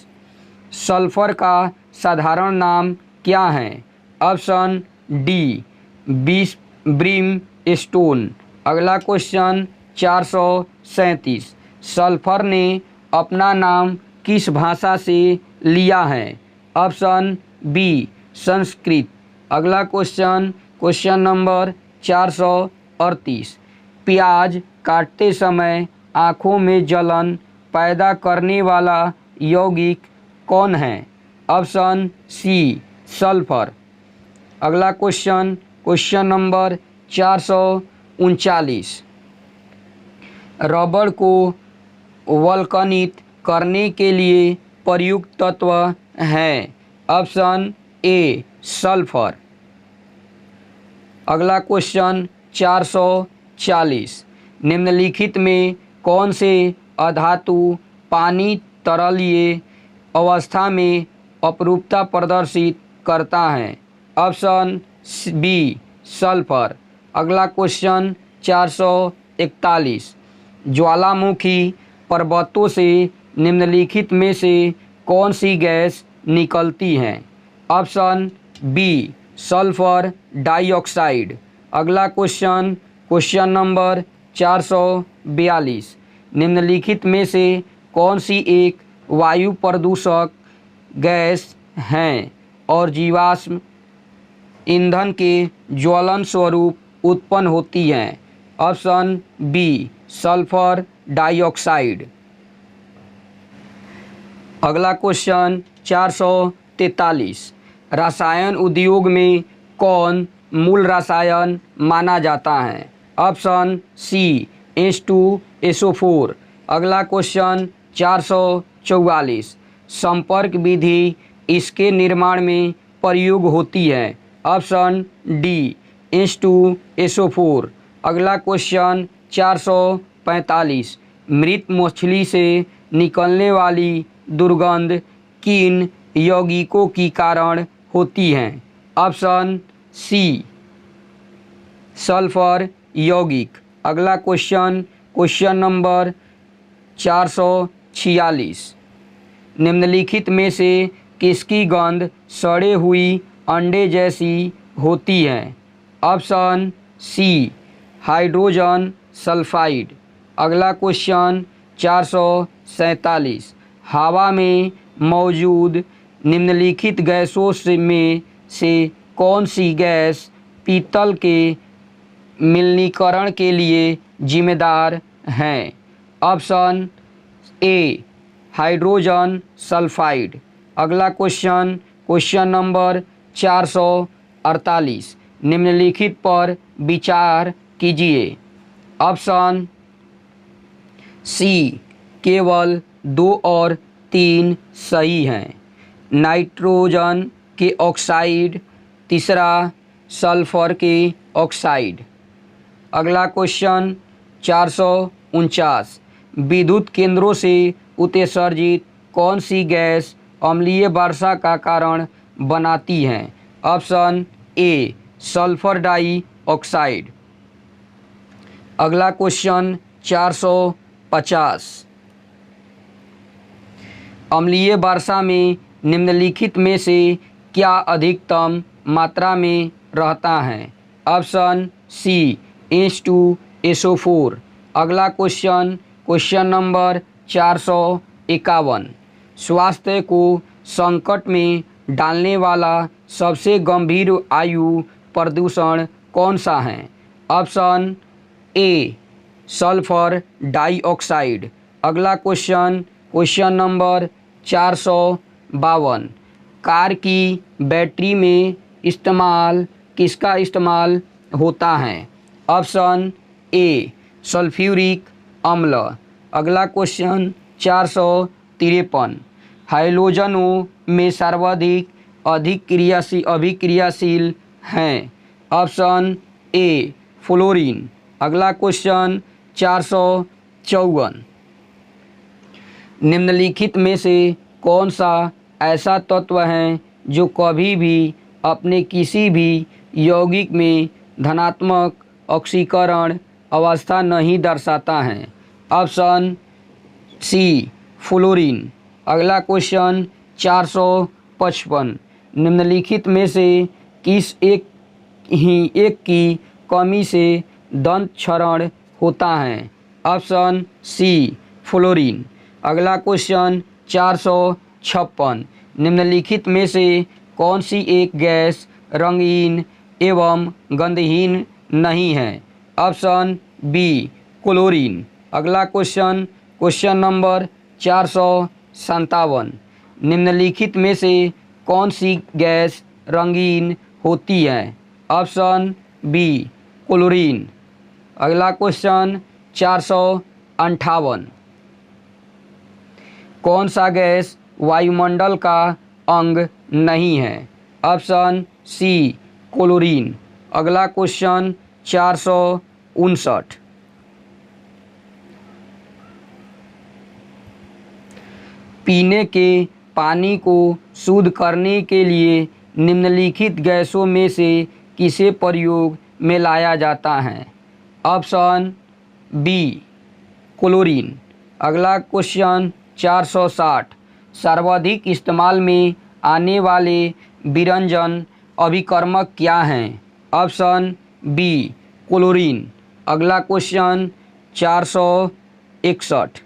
सल्फर का साधारण नाम क्या है? Option D brimstone. अगला क्वेश्चन 437, सल्फर ने अपना नाम किस भाषा से लिया है? Option B Sanskrit. अगला क्वेश्चन, क्वेश्चन नंबर 438, प्याज काटते समय आँखों में जलन पैदा करने वाला यौगिक कौन है? Option C sulphur. अगला क्वेश्चन, क्वेश्चन नंबर 439, रबड़ को वल्कनित करने के लिए प्रयुक्त तत्व है? ऑप्शन ए सल्फर। अगला क्वेश्चन 440, निम्नलिखित में कौन से अधातु पानी तरलीय अवस्था में अपरूपता प्रदर्शित करता है? Option B sulphur. अगला क्वेश्चन 441, ज्वालामुखी पर्वतों से निम्नलिखित में से कौन सी गैस निकलती है? Option B sulphur dioxide. अगला क्वेश्चन, क्वेश्चन नंबर 442, निम्नलिखित में से कौन सी एक वायु प्रदूषक गैस हैं? और जीवाश्म ईंधन के ज्वलन स्वरूप उत्पन्न होती हैं। Option B sulphur dioxide. अगला क्वेश्चन 443, रसायन उद्योग में कौन मूल रसायन माना जाता है? Option C H2SO4। अगला क्वेश्चन 444, संपर्क विधि इसके निर्माण में प्रयोग होती है? Option D H2SO4। अगला क्वेश्चन 445, मृत मछली से निकलने वाली दुर्गंध किन यौगिकों की कारण होती है? ऑप्शन सी सल्फर यौगिक। अगला क्वेश्चन नंबर 446, निम्नलिखित में से किसकी गंध सड़े हुई अंडे जैसी होती है? Option C hydrogen sulphide. अगला क्वेश्चन 447, हवा में मौजूद निम्नलिखित गैसों में से कौन सी गैस पीतल के मिलनीकरण के लिए जिम्मेदार हैं? ऑप्शन ए हाइड्रोजन सल्फाइड। अगला क्वेश्चन नंबर 448, निम्नलिखित पर विचार कीजिए। ऑप्शन सी केवल 2 और 3 सही हैं। नाइट्रोजन के ऑक्साइड, तीसरा सल्फर के ऑक्साइड। अगला क्वेश्चन 449, विद्युत केंद्रों से उत्सर्जित कौन सी गैस अम्लीय वर्षा का कारण बनाती है? ऑप्शन ए सल्फर डाइऑक्साइड। अगला क्वेश्चन 450, अम्लीय वर्षा में निम्नलिखित में से क्या अधिकतम मात्रा में रहता है? Option C H2SO4। अगला क्वेश्चन नंबर 451, स्वास्थ्य को संकट में डालने वाला सबसे गंभीर वायु प्रदूषण कौन सा है? ऑप्शन ए सल्फर डाइऑक्साइड। अगला क्वेश्चन नंबर 452, कार की बैटरी में किसका इस्तेमाल होता है? ऑप्शन ए सल्फ्यूरिक अम्ल। अगला क्वेश्चन 453, हैलोजनों में सर्वाधिक अभिक्रियाशील हैं? ऑप्शन ए फ्लोरीन। अगला क्वेश्चन 454, निम्नलिखित में से कौन सा ऐसा तत्व है जो कभी भी अपने किसी भी यौगिक में धनात्मक ऑक्सीकरण अवस्था नहीं दर्शाता है? Option C fluorine. अगला क्वेश्चन 455, निम्नलिखित में से किस एक की कमी से दंत क्षरण होता है? Option C fluorine. अगला क्वेश्चन 456, निम्नलिखित में से कौन सी एक गैस रंगीन एवं गंधहीन नहीं है? Option B chlorine. अगला क्वेश्चन नंबर 457, निम्नलिखित में से कौन सी गैस रंगीन होती है? Option B chlorine. अगला क्वेश्चन 458, कौन सा गैस वायुमंडल का अंग नहीं है? Option C chlorine. अगला क्वेश्चन 459, पीने के पानी को शुद्ध करने के लिए निम्नलिखित गैसों में से किसे प्रयोग में लाया जाता है? Option B chlorine. अगला क्वेश्चन 460, सर्वाधिक इस्तेमाल में आने वाले विरंजन अभिकर्मक क्या हैं? Option B chlorine. अगला क्वेश्चन 461,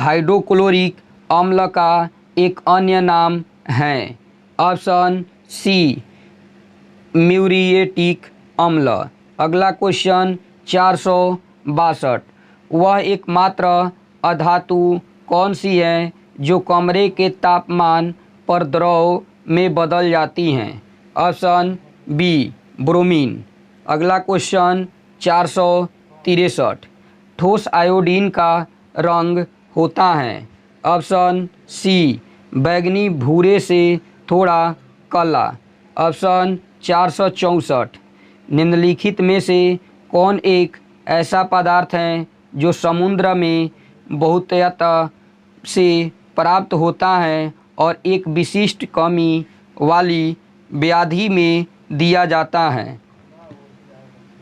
हाइड्रोक्लोरिक अम्ल का एक अन्य नाम है? ऑप्शन सी म्यूरिएटिक अम्ल। अगला क्वेश्चन 462, वह एकमात्र अधातु कौन सी है जो कमरे के तापमान पर द्रव में बदल जाती हैं? Option B bromine. अगला क्वेश्चन 463, ठोस आयोडीन का रंग होता है? ऑप्शन सी बैंगनी भूरे से थोड़ा काला। ऑप्शन 464, निम्नलिखित में से कौन एक ऐसा पदार्थ है जो समुद्र में बहुतायत से प्राप्त होता है और एक विशिष्ट कमी वाली व्याधि में दिया जाता है?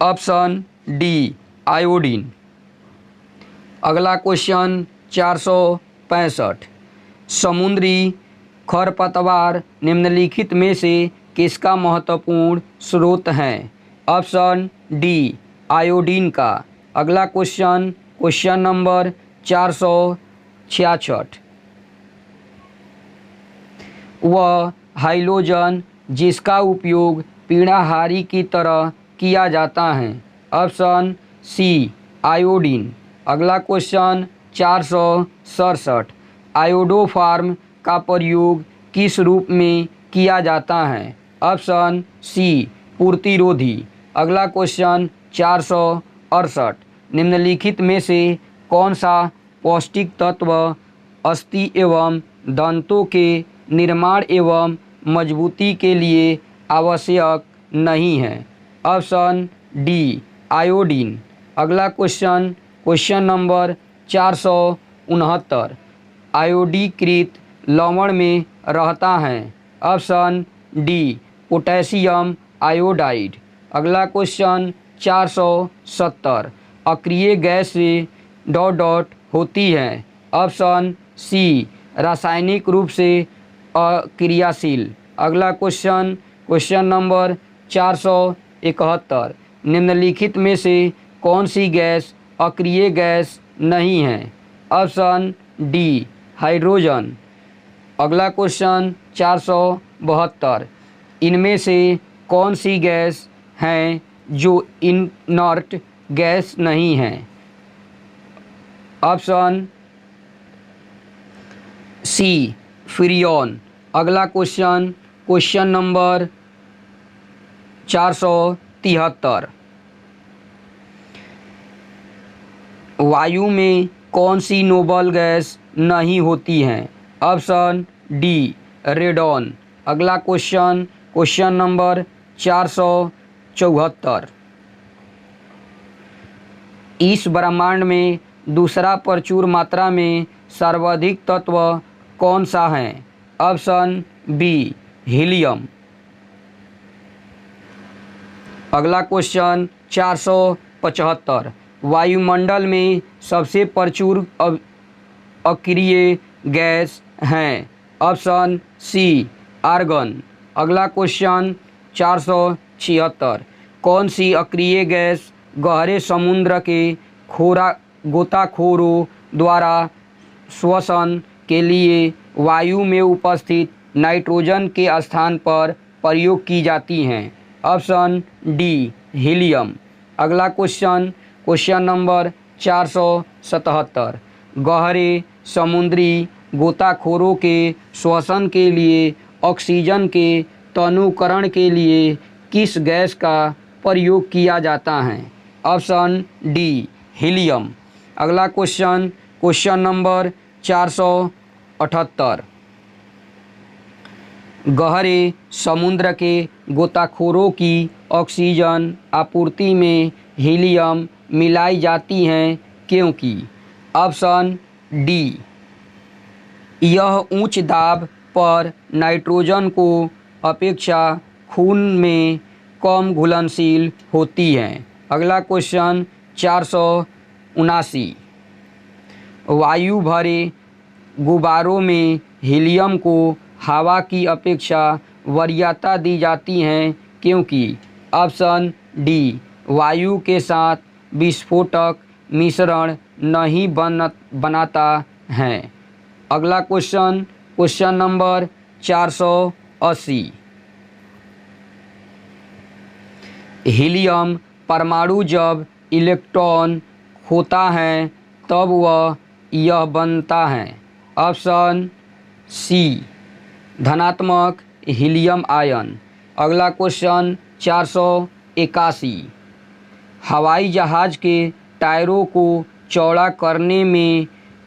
Option D iodine. अगला क्वेश्चन 465, समुद्री खरपतवार निम्नलिखित में से किसका महत्वपूर्ण स्रोत है? ऑप्शन डी आयोडीन का। अगला क्वेश्चन नंबर 466, वह हाइड्रोजन जिसका उपयोग पीणाहारी की तरह किया जाता है? Option C iodine. अगला क्वेश्चन 467, आयोडोफार्म का प्रयोग किस रूप में किया जाता है? ऑप्शन सी पूर्तिरोधी। अगला क्वेश्चन 468, निम्नलिखित में से कौन सा पौष्टिक तत्व अस्थि एवं दंतों के निर्माण एवं मजबूती के लिए आवश्यक नहीं है? Option D iodine. अगला क्वेश्चन नंबर 469, आयोडीकृत लवण में रहता है? Option D potassium iodide. अगला क्वेश्चन 470, अक्रिय गैस से होती है? ऑप्शन सी रासायनिक रूप से अक्रियाशील। अगला क्वेश्चन नंबर 471, निम्नलिखित में से कौन सी गैस अक्रिय गैस नहीं है? Option D hydrogen. अगला क्वेश्चन 472, इनमें से कौन सी गैस हैं जो इनर्ट गैस नहीं है? Option C freon. अगला क्वेश्चन नंबर 473, वायु में कौन सी नोबल गैस नहीं होती है? Option D radon. अगला क्वेश्चन नंबर 474, इस ब्रह्मांड में दूसरा प्रचुर मात्रा में सर्वाधिक तत्व कौन सा है? Option B helium. अगला क्वेश्चन 475, वायुमंडल में सबसे प्रचुर अक्रिय गैस हैं? Option C argon. अगला क्वेश्चन 476, कौन सी अक्रिय गैस गहरे समुद्र के गोताखोरों द्वारा श्वसन के लिए वायु में उपस्थित नाइट्रोजन के स्थान पर प्रयोग की जाती हैं? Option D helium. अगला क्वेश्चन नंबर 477, गहरे समुद्री गोताखोरों के श्वसन के लिए ऑक्सीजन के तनुकरण के लिए किस गैस का प्रयोग किया जाता है? Option D helium. अगला क्वेश्चन नंबर 478, गहरे समुद्र के गोताखोरों की ऑक्सीजन आपूर्ति में हीलियम मिलाई जाती हैं क्योंकि? ऑप्शन डी यह उच्च दाब पर नाइट्रोजन को अपेक्षा खून में कम घुलनशील होती हैं। अगला क्वेश्चन 479, वायु भरे गुब्बारों में हीलियम को हवा की अपेक्षा वरीयता दी जाती है क्योंकि? ऑप्शन डी वायु के साथ विस्फोटक मिश्रण नहीं बनाता है। अगला क्वेश्चन क्वेश्चन नंबर 480। हीलियम परमाणु जब इलेक्ट्रॉन होता है तब वह यह बनता है। ऑप्शन सी धनात्मक हीलियम आयन। अगला क्वेश्चन 481। हवाई जहाज़ के टायरों को चौड़ा करने में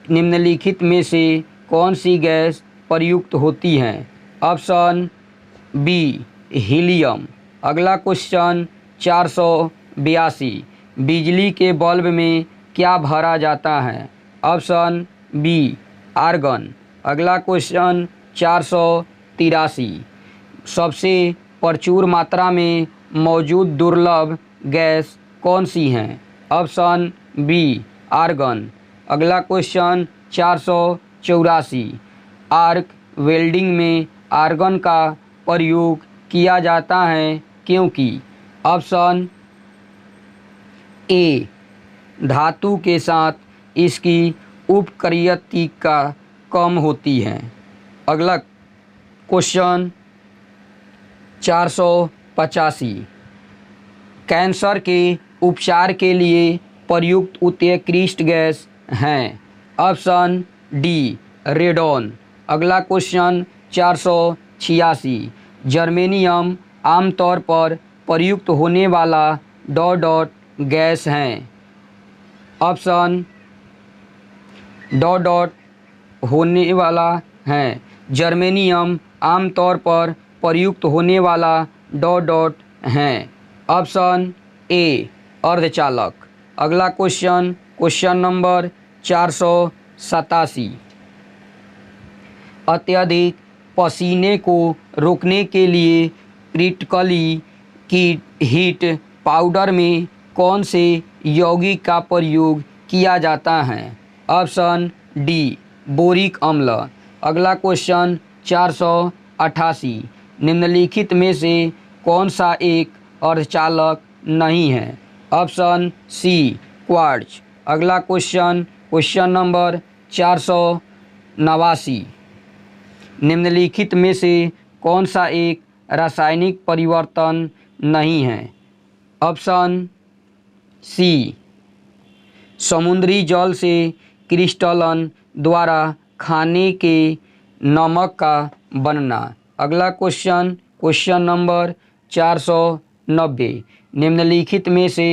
निम्नलिखित में से कौन सी गैस प्रयुक्त होती है। Option B helium. अगला क्वेश्चन 482। बिजली के बल्ब में क्या भरा जाता है। Option B argon. अगला क्वेश्चन 483। सबसे प्रचुर मात्रा में मौजूद दुर्लभ गैस कौन सी हैं। Option B argon. अगला क्वेश्चन 484। आर्क वेल्डिंग में आर्गन का प्रयोग किया जाता है क्योंकि। ऑप्शन ए धातु के साथ इसकी उपक्रियात्मकता कम होती है। अगला क्वेश्चन 485। कैंसर के उपचार के लिए प्रयुक्त उत्कृष्ट गैस हैं। Option D radon. अगला क्वेश्चन 486। जर्मेनियम आमतौर पर प्रयुक्त होने वाला डॉट डॉट गैस हैं। ऑप्शन डॉट डॉट होने वाला है। जर्मेनियम आमतौर पर प्रयुक्त होने वाला डॉट डॉट हैं। ऑप्शन ए अर्धचालक। अगला क्वेश्चन नंबर 487। अत्यधिक पसीने को रोकने के लिए क्रिटिकली की हीट पाउडर में कौन से यौगिक का प्रयोग किया जाता है। ऑप्शन डी बोरिक अम्ल। अगला क्वेश्चन 488। निम्नलिखित में से कौन सा एक अर्धचालक नहीं है। Option C quartz. अगला क्वेश्चन नंबर 489। निम्नलिखित में से कौन सा एक रासायनिक परिवर्तन नहीं है। ऑप्शन सी समुद्री जल से क्रिस्टलन द्वारा खाने के नमक का बनना। अगला क्वेश्चन नंबर 490। निम्नलिखित में से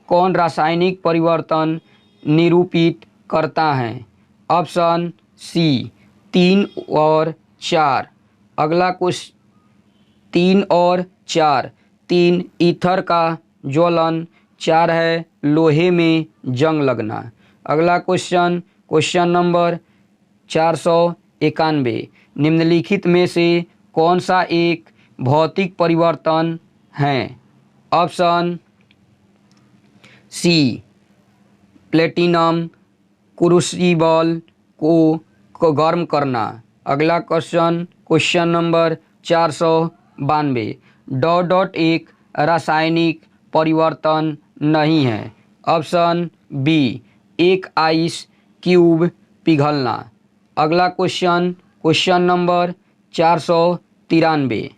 कौन रासायनिक परिवर्तन निरूपित करता है। ऑप्शन सी 3 और 4। अगला 3 और 4। 3 ईथर का ज्वलन, 4 है लोहे में जंग लगना। अगला क्वेश्चन नंबर 491। निम्नलिखित में से कौन सा एक भौतिक परिवर्तन है। ऑप्शन सी प्लेटिनम क्रूसिबल को गर्म करना। अगला क्वेश्चन नंबर 492। डॉट डॉट एक रासायनिक परिवर्तन नहीं है। ऑप्शन बी एक आइस क्यूब पिघलना। अगला क्वेश्चन नंबर 493।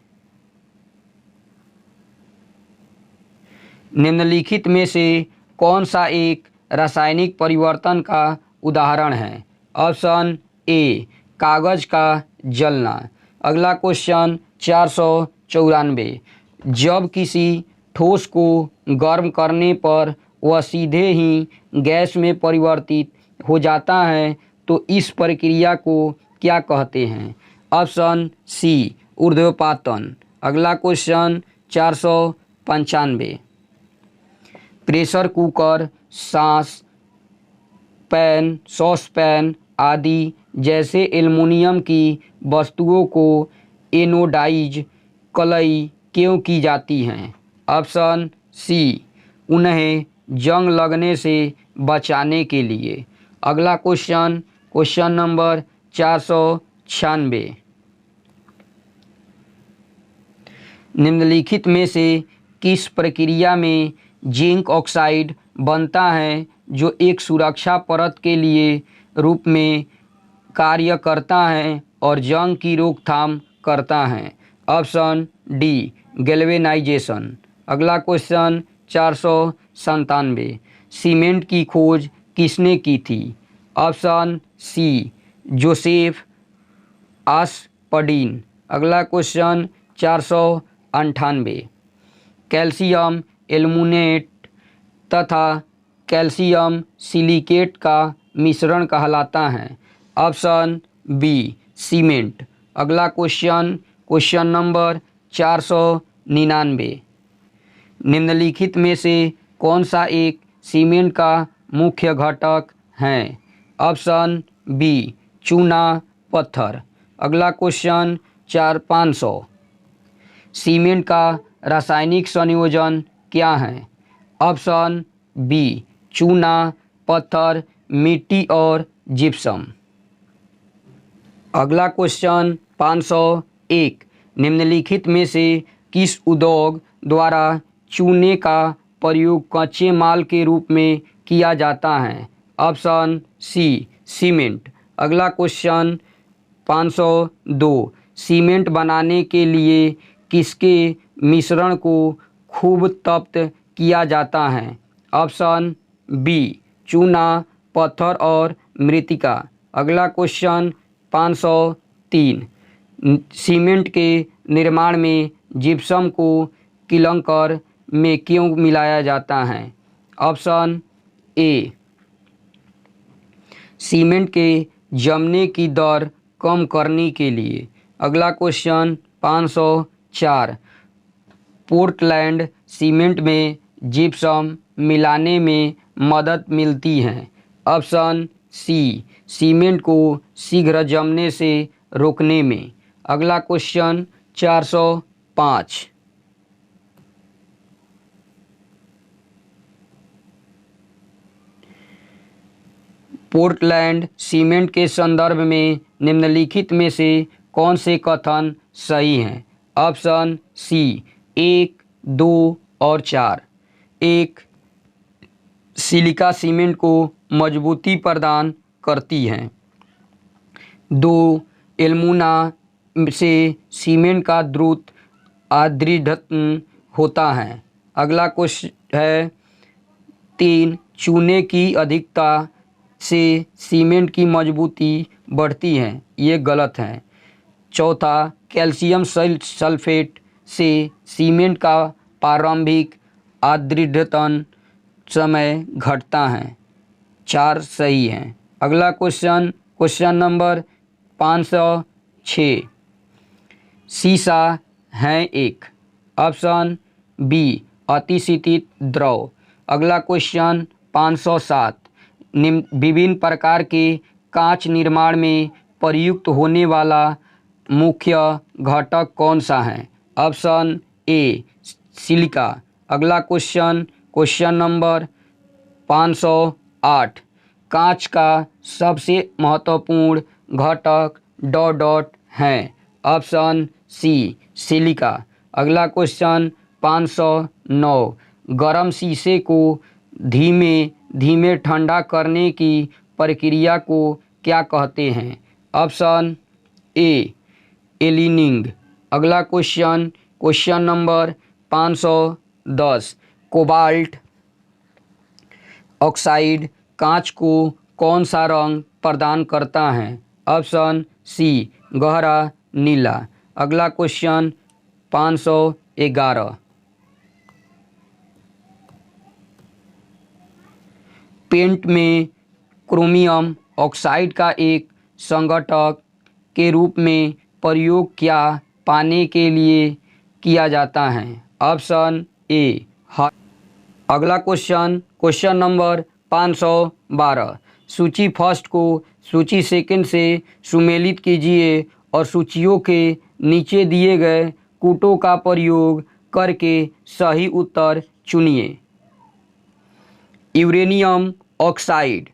निम्नलिखित में से कौन सा एक रासायनिक परिवर्तन का उदाहरण है। ऑप्शन ए कागज का जलना। अगला क्वेश्चन 494। जब किसी ठोस को गर्म करने पर वह सीधे ही गैस में परिवर्तित हो जाता है तो इस प्रक्रिया को क्या कहते हैं। ऑप्शन सी ऊर्ध्वपातन। अगला question 495। Pressure cooker, sauce pan आदि जैसे एल्युमिनियम की वस्तुओं को एनोडाइज कलई क्यों की जाती हैं। ऑप्शन सी उन्हें जंग लगने से बचाने के लिए। अगला क्वेश्चन नंबर 496। निम्नलिखित में से किस प्रक्रिया में जिंक ऑक्साइड बनता है जो एक सुरक्षा परत के लिए रूप में कार्य करता है। और जंग की रोकथाम करता है। Option D galvanization. अगला क्वेश्चन 497, सीमेंट की खोज किसने की थी? Option C Joseph Aspdin. अगला क्वेश्चन 498, कैल्शियम एल्यूमिनेट तथा कैल्शियम सिलिकेट का मिश्रण कहलाता है। Option B cement. अगला क्वेश्चन नंबर 499, निम्नलिखित में से कौन सा एक सीमेंट का मुख्य घटक है? ऑप्शन बी चूना पत्थर। अगला क्वेश्चन 500, सीमेंट का रासायनिक संयोजन क्या है? ऑप्शन बी चूना पत्थर मिट्टी और जिप्सम। अगला क्वेश्चन 501, निम्नलिखित में से किस उद्योग द्वारा चूने का प्रयोग कच्चे माल के रूप में किया जाता है? Option C cement. अगला क्वेश्चन 502, सीमेंट बनाने के लिए किसके मिश्रण को खूब तप्त किया जाता है? ऑप्शन बी चूना पत्थर और मृतिका। अगला क्वेश्चन 503, सीमेंट के निर्माण में जिप्सम को क्लिंकर में क्यों मिलाया जाता है? ऑप्शन ए सीमेंट के जमने की दर कम करने के लिए। अगला क्वेश्चन 504, पोर्टलैंड सीमेंट में जिप्सम मिलाने में मदद मिलती है। ऑप्शन सी सीमेंट को शीघ्र जमने से रोकने में। अगला क्वेश्चन 405, पोर्टलैंड सीमेंट के संदर्भ में निम्नलिखित में से कौन से कथन सही हैं? ऑप्शन सी 1, 2 और 4। 1, सिलिका सीमेंट को मजबूती प्रदान करती है। 2, एल्यूमिना से सीमेंट का द्रुत आदृढ़ होता है। अगला क्वेश्चन है 3, चूने की अधिकता से सीमेंट की मजबूती बढ़ती है। ये गलत है। 4, कैल्शियम सल्फेट से सीमेंट का प्रारंभिक आदृढ़तन समय घटता है। 4 सही है। अगला क्वेश्चन नंबर 506, सीसा है एक। ऑप्शन बी अतिशीतित द्रव। अगला क्वेश्चन 507, विभिन्न प्रकार के कांच निर्माण में प्रयुक्त होने वाला मुख्य घटक कौन सा है? Option A silica. अगला क्वेश्चन नंबर 508, कांच का सबसे महत्वपूर्ण घटक डॉट है। Option C silica. अगला क्वेश्चन 509, गर्म शीशे को धीमे धीमे ठंडा करने की प्रक्रिया को क्या कहते हैं? Option A annealing. अगला क्वेश्चन नंबर 510, कोबाल्ट ऑक्साइड कांच को कौन सा रंग प्रदान करता है? ऑप्शन सी गहरा नीला। अगला क्वेश्चन 511, पेंट में क्रोमियम ऑक्साइड का एक संघटक के रूप में प्रयोग क्या पाने के लिए किया जाता है? ऑप्शन ए। अगला क्वेश्चन नंबर 512, सूची फर्स्ट को सूची सेकंड से सुमेलित कीजिए और सूचियों के नीचे दिए गए कूटों का प्रयोग करके सही उत्तर चुनिए। यूरेनियम ऑक्साइड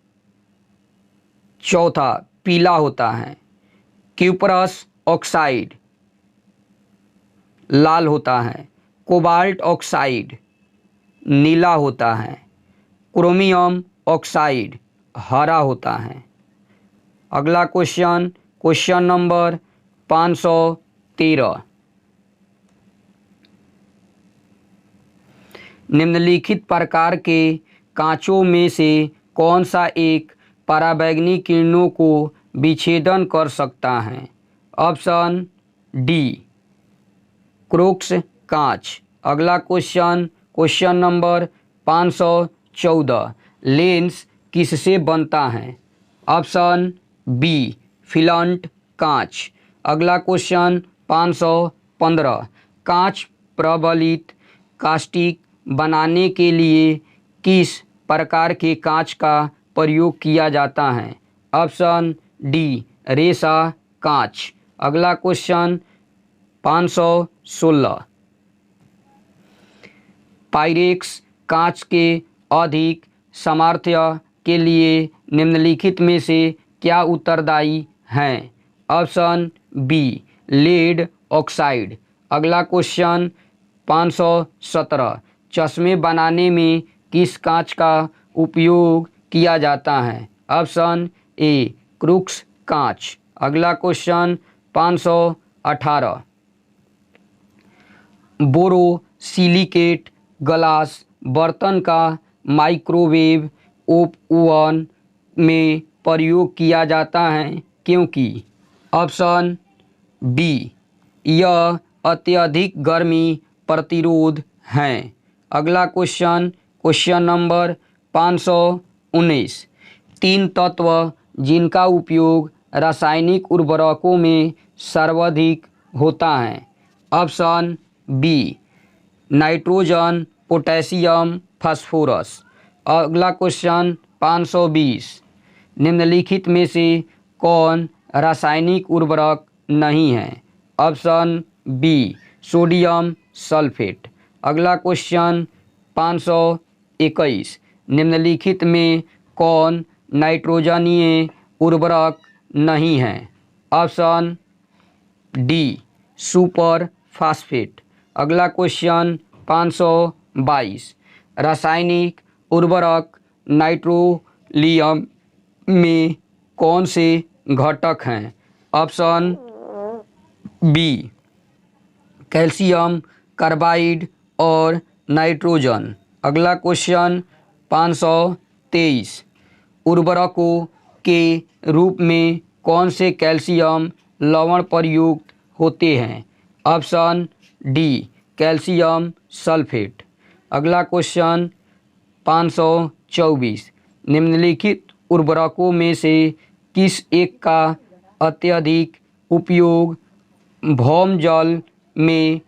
4 पीला होता है। क्यूपरस ऑक्साइड लाल होता है। कोबाल्ट ऑक्साइड नीला होता है। क्रोमियम ऑक्साइड हरा होता है। अगला क्वेश्चन क्वेश्चन नंबर 513। निम्नलिखित प्रकार के कांचों में से कौन सा एक पराबैंगनी किरणों को विच्छेदन कर सकता है? ऑप्शन डी, क्रोक्स कांच। अगला क्वेश्चन, क्वेश्चन नंबर 514। लेंस किससे बनता है? ऑप्शन बी, फिलांट कांच। अगला क्वेश्चन 515। कांच प्रबलित कास्टिक बनाने के लिए किस प्रकार के कांच का प्रयोग किया जाता है? ऑप्शन डी, रेशा कांच। अगला क्वेश्चन 516। पायरेक्स कांच के अधिक सामर्थ्य के लिए निम्नलिखित में से क्या उत्तरदायी हैं? Option B, lead oxide. अगला क्वेश्चन 517। चश्मे बनाने में किस कांच का उपयोग किया जाता है? ऑप्शन ए, क्रोक्स कांच। अगला क्वेश्चन 518। बोरोसिलिकेट ग्लास बर्तन का माइक्रोवेव ओवन में प्रयोग किया जाता है क्योंकि? ऑप्शन बी, यह अत्यधिक गर्मी प्रतिरोध है। अगला क्वेश्चन, क्वेश्चन नंबर 519। तीन तत्व जिनका उपयोग रासायनिक उर्वरकों में सर्वाधिक होता है। Option B, nitrogen, potassium, phosphorus. अगला क्वेश्चन 520। निम्नलिखित में से कौन रासायनिक उर्वरक नहीं है? Option B, sodium sulphate. अगला क्वेश्चन 521। निम्नलिखित में कौन नाइट्रोजनीय उर्वरक नहीं है? Option D, superphosphate. अगला क्वेश्चन 522। रासायनिक उर्वरक नाइट्रोलियम में कौन से घटक हैं? ऑप्शन बी, कैल्शियम कार्बाइड और नाइट्रोजन। अगला क्वेश्चन 523। उर्वरकों के रूप में कौन से कैल्शियम लवण प्रयुक्त होते हैं? Option D, calcium sulphate. अगला क्वेश्चन 524। निम्नलिखित उर्वरकों में से किस एक का अत्यधिक उपयोग भौम जल में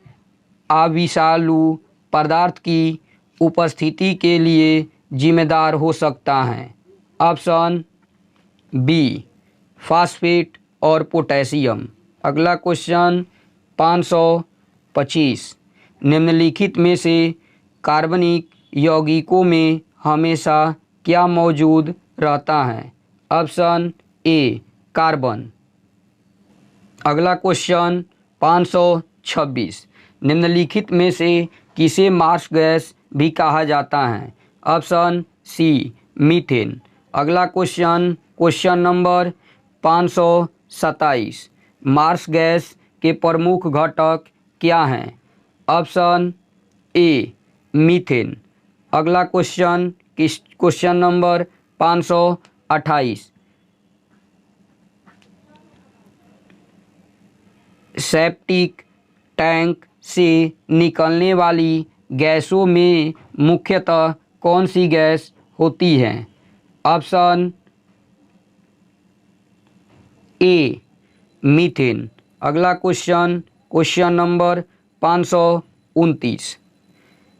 अविषालु पदार्थ की उपस्थिति के लिए जिम्मेदार हो सकता है? ऑप्शन बी, फास्फेट और पोटेशियम। अगला क्वेश्चन 525। निम्नलिखित में से कार्बनिक यौगिकों में हमेशा क्या मौजूद रहता है? Option A, carbon. अगला क्वेश्चन 526। निम्नलिखित में से किसे मार्स गैस भी कहा जाता है? Option C, methane. अगला question, question number 527। Marsh gas के प्रमुख घटक क्या हैं? Option A, methane. अगला question, question number 528। Septic tank से निकलने वाली गैसों में मुख्यतः कौन सी गैस होती है? Option A, methane. अगला क्वेश्चन, क्वेश्चन नंबर 529।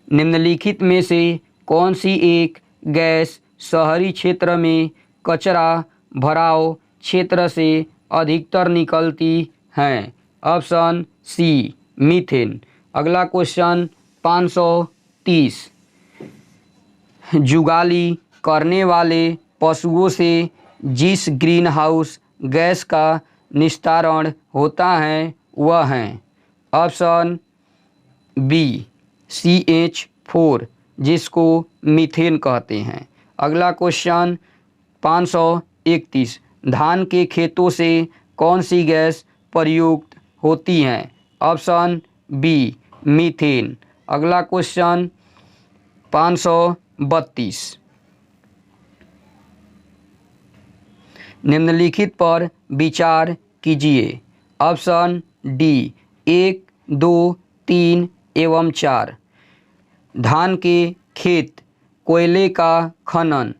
निम्नलिखित में से कौन सी एक गैस शहरी क्षेत्र में कचरा भराव क्षेत्र से अधिकतर निकलती है? Option C, methane. अगला क्वेश्चन 530। जुगाली करने वाले पशुओं से जिस ग्रीन हाउस गैस का निस्तारण होता है वह है? ऑप्शन बी, CH4 जिसको मीथेन कहते हैं। अगला क्वेश्चन 531। धान के खेतों से कौन सी गैस प्रयुक्त होती हैं? Option B methane. अगला क्वेश्चन 532, निम्नलिखित पर विचार कीजिए। ऑप्शन डी 1, 2, 3 एवं 4। धान के खेत, कोयले का खनन,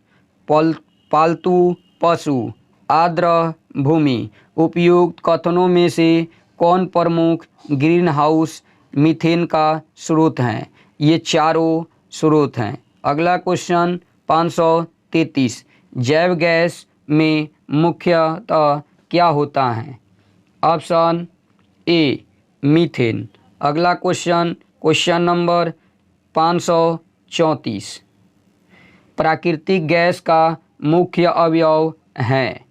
पालतू पशु, आर्द्र भूमि। उपयुक्त कथनों में से कौन प्रमुख ग्रीन हाउस मीथेन का स्रोत हैं? ये चारों स्रोत हैं। अगला क्वेश्चन 533, जैव गैस में मुख्यतः क्या होता है? Option A methane. अगला क्वेश्चन नंबर 534, प्राकृतिक गैस का मुख्य अवयव है?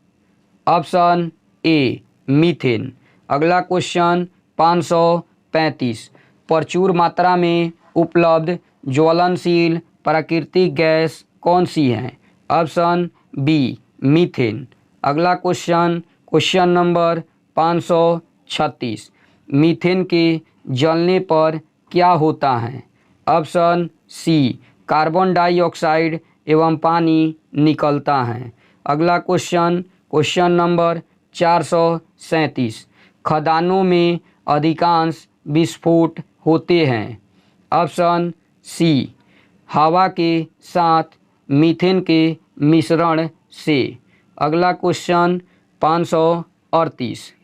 Option A methane. अगला क्वेश्चन 535, प्रचुर मात्रा में उपलब्ध ज्वलनशील प्राकृतिक गैस कौन सी है? Option B methane. अगला क्वेश्चन नंबर 536, मीथेन के जलने पर क्या होता है? ऑप्शन सी कार्बन डाइऑक्साइड एवं पानी निकलता है। अगला क्वेश्चन नंबर 437, खदानों में अधिकांश विस्फोट होते हैं? ऑप्शन सी हवा के साथ मीथेन के मिश्रण से। अगला क्वेश्चन 538,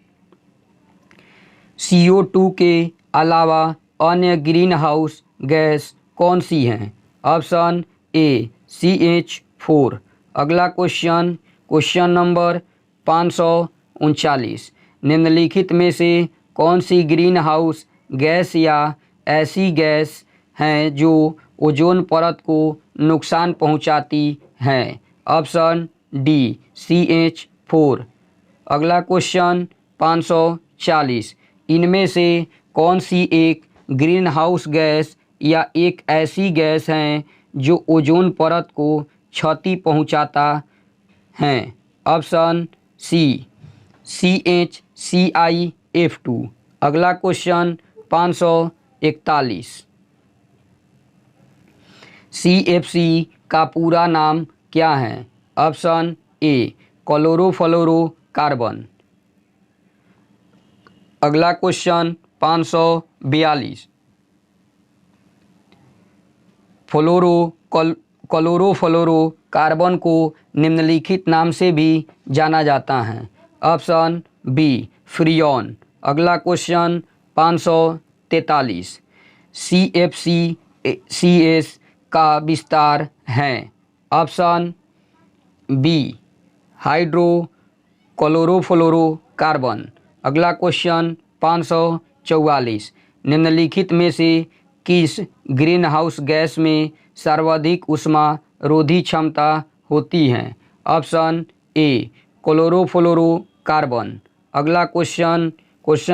CO2 के अलावा अन्य ग्रीन हाउस गैस कौन सी हैं? ऑप्शन ए CH4। अगला क्वेश्चन नंबर 539, निम्नलिखित में से कौन सी ग्रीन हाउस गैस या ऐसी गैस हैं जो ओजोन परत को नुकसान पहुंचाती हैं? Option D CH4। अगला क्वेश्चन 540, इनमें से कौन सी एक ग्रीन हाउस गैस या एक ऐसी गैस है जो ओजोन परत को क्षति पहुंचाता है? Option C CHClF2। अगला क्वेश्चन 541, CFC का पूरा नाम क्या है? Option A chlorofluorocarbon. अगला क्वेश्चन 542, क्लोरोफ्लोरोकार्बन को निम्नलिखित नाम से भी जाना जाता है? Option B freon. अगला क्वेश्चन 543, CFCCS का विस्तार है? Option B hydrochlorofluorocarbon. अगला क्वेश्चन 544, निम्नलिखित में से किस ग्रीन हाउस गैस में सर्वाधिक ऊष्मा रोधी क्षमता होती है? Option A chlorofluorocarbon. अगला क्वेश्चन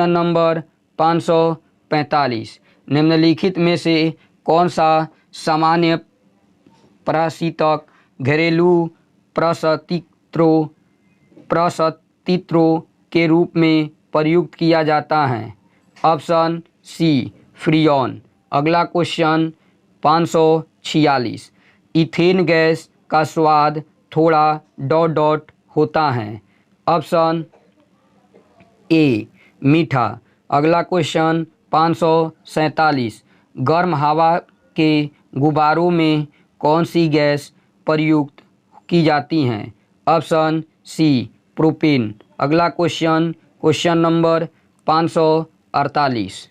नंबर 545, निम्नलिखित में से कौन सा सामान्य प्रशीतक घरेलू प्रशस्तित्रों के रूप में प्रयुक्त किया जाता है? Option C freon. अगला क्वेश्चन 546, इथेन गैस का स्वाद थोड़ा डॉट होता है? ऑप्शन ए मीठा। अगला क्वेश्चन 547, गर्म हवा के गुब्बारों में कौन सी गैस प्रयुक्त की जाती हैं? Option C propane. अगला क्वेश्चन नंबर 548,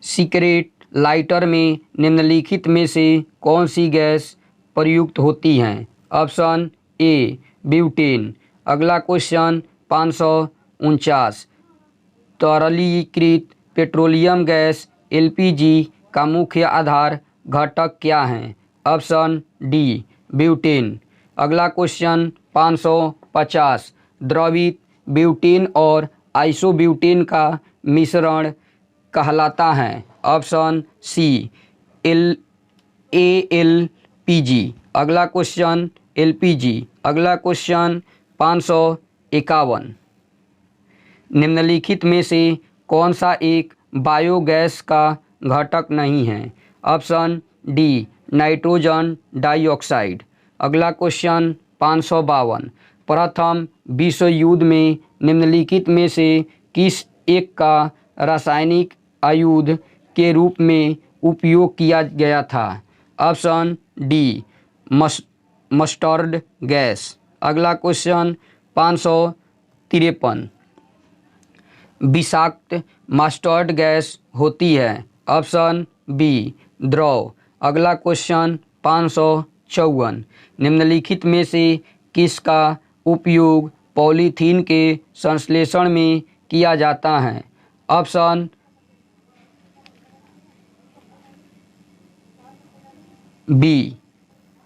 सिगरेट लाइटर में निम्नलिखित में से कौन सी गैस प्रयुक्त होती हैं? Option A butane. अगला क्वेश्चन 549, तरलीकृत पेट्रोलियम गैस LPG का मुख्य आधार घटक क्या है? Option D butane. अगला क्वेश्चन 550, द्रवित ब्यूटेन और आइसोब्यूटेन का मिश्रण कहलाता है? Option C ALPG। अगला क्वेश्चन LPG। अगला क्वेश्चन 551, निम्नलिखित में से कौन सा एक बायोगैस का घटक नहीं है? Option D nitrogen dioxide. अगला क्वेश्चन 552, प्रथम विश्व युद्ध में निम्नलिखित में से किस एक का रासायनिक आयुध के रूप में उपयोग किया गया था? Option D mustard gas. अगला क्वेश्चन 553, विषाक्त मस्टर्ड गैस होती है? ऑप्शन बी द्रव। अगला क्वेश्चन 554, निम्नलिखित में से किसका उपयोग पॉलीथीन के संश्लेषण में किया जाता है? Option B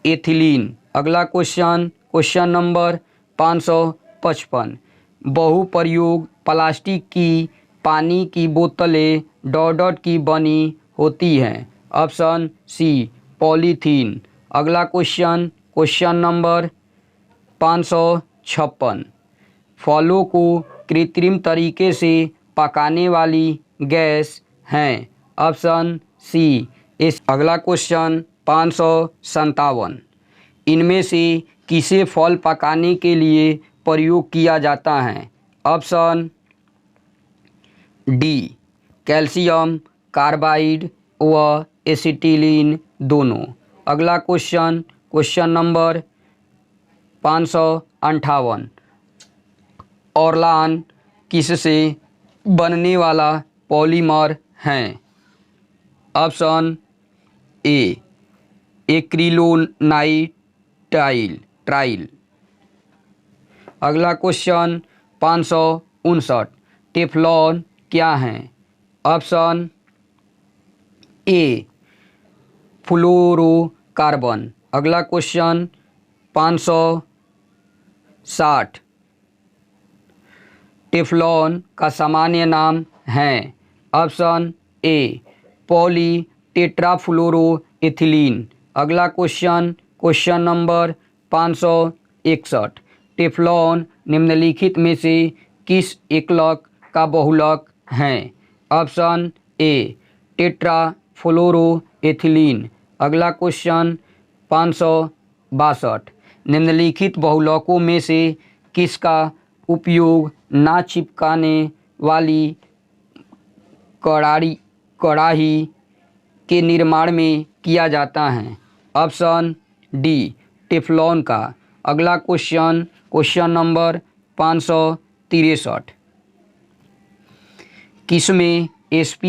ethylene. अगला क्वेश्चन नंबर 555, बहुप्रयोग प्लास्टिक की पानी की बोतलें डॉट की बनी होती हैं? Option C polythene. अगला क्वेश्चन नंबर 556, फलों को कृत्रिम तरीके से पकाने वाली गैस हैं? Option C. अगला क्वेश्चन 557, इनमें से किसे फल पकाने के लिए प्रयोग किया जाता है? ऑप्शन डी कैल्शियम कार्बाइड व एसिटिलीन दोनों। अगला क्वेश्चन नंबर 558, ऑर्लान किससे बनने वाला पॉलीमर हैं? Option A acrylonitrile. अगला क्वेश्चन 559, टेफ्लॉन क्या है? Option A fluorocarbon. अगला क्वेश्चन 560, टेफ्लॉन का सामान्य नाम है? Option A poly tetrafluoroethylene. अगला क्वेश्चन नंबर 561, टेफ्लॉन निम्नलिखित में से किस एकलक का बहुलक हैं? Option A tetrafluoroethylene. अगला क्वेश्चन 562, निम्नलिखित बहुलकों में से किसका उपयोग ना चिपकाने वाली कड़ाही के निर्माण में किया जाता है? ऑप्शन डी टेफ्लॉन का। अगला क्वेश्चन नंबर 563, किसमें sp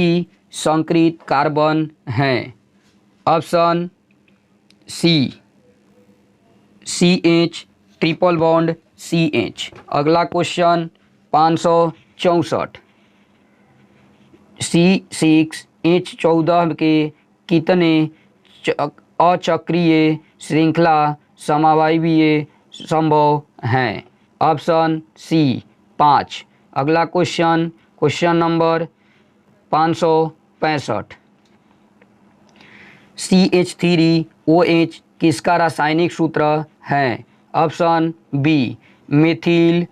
संकृत कार्बन हैं? Option C CH triple bond CH। अगला क्वेश्चन 564, C6H14 के कितने अचक्रीय श्रृंखला समवायवीय संभव हैं? ऑप्शन सी 5। अगला क्वेश्चन नंबर 565, CH3OH किसका रासायनिक सूत्र है? Option B methyl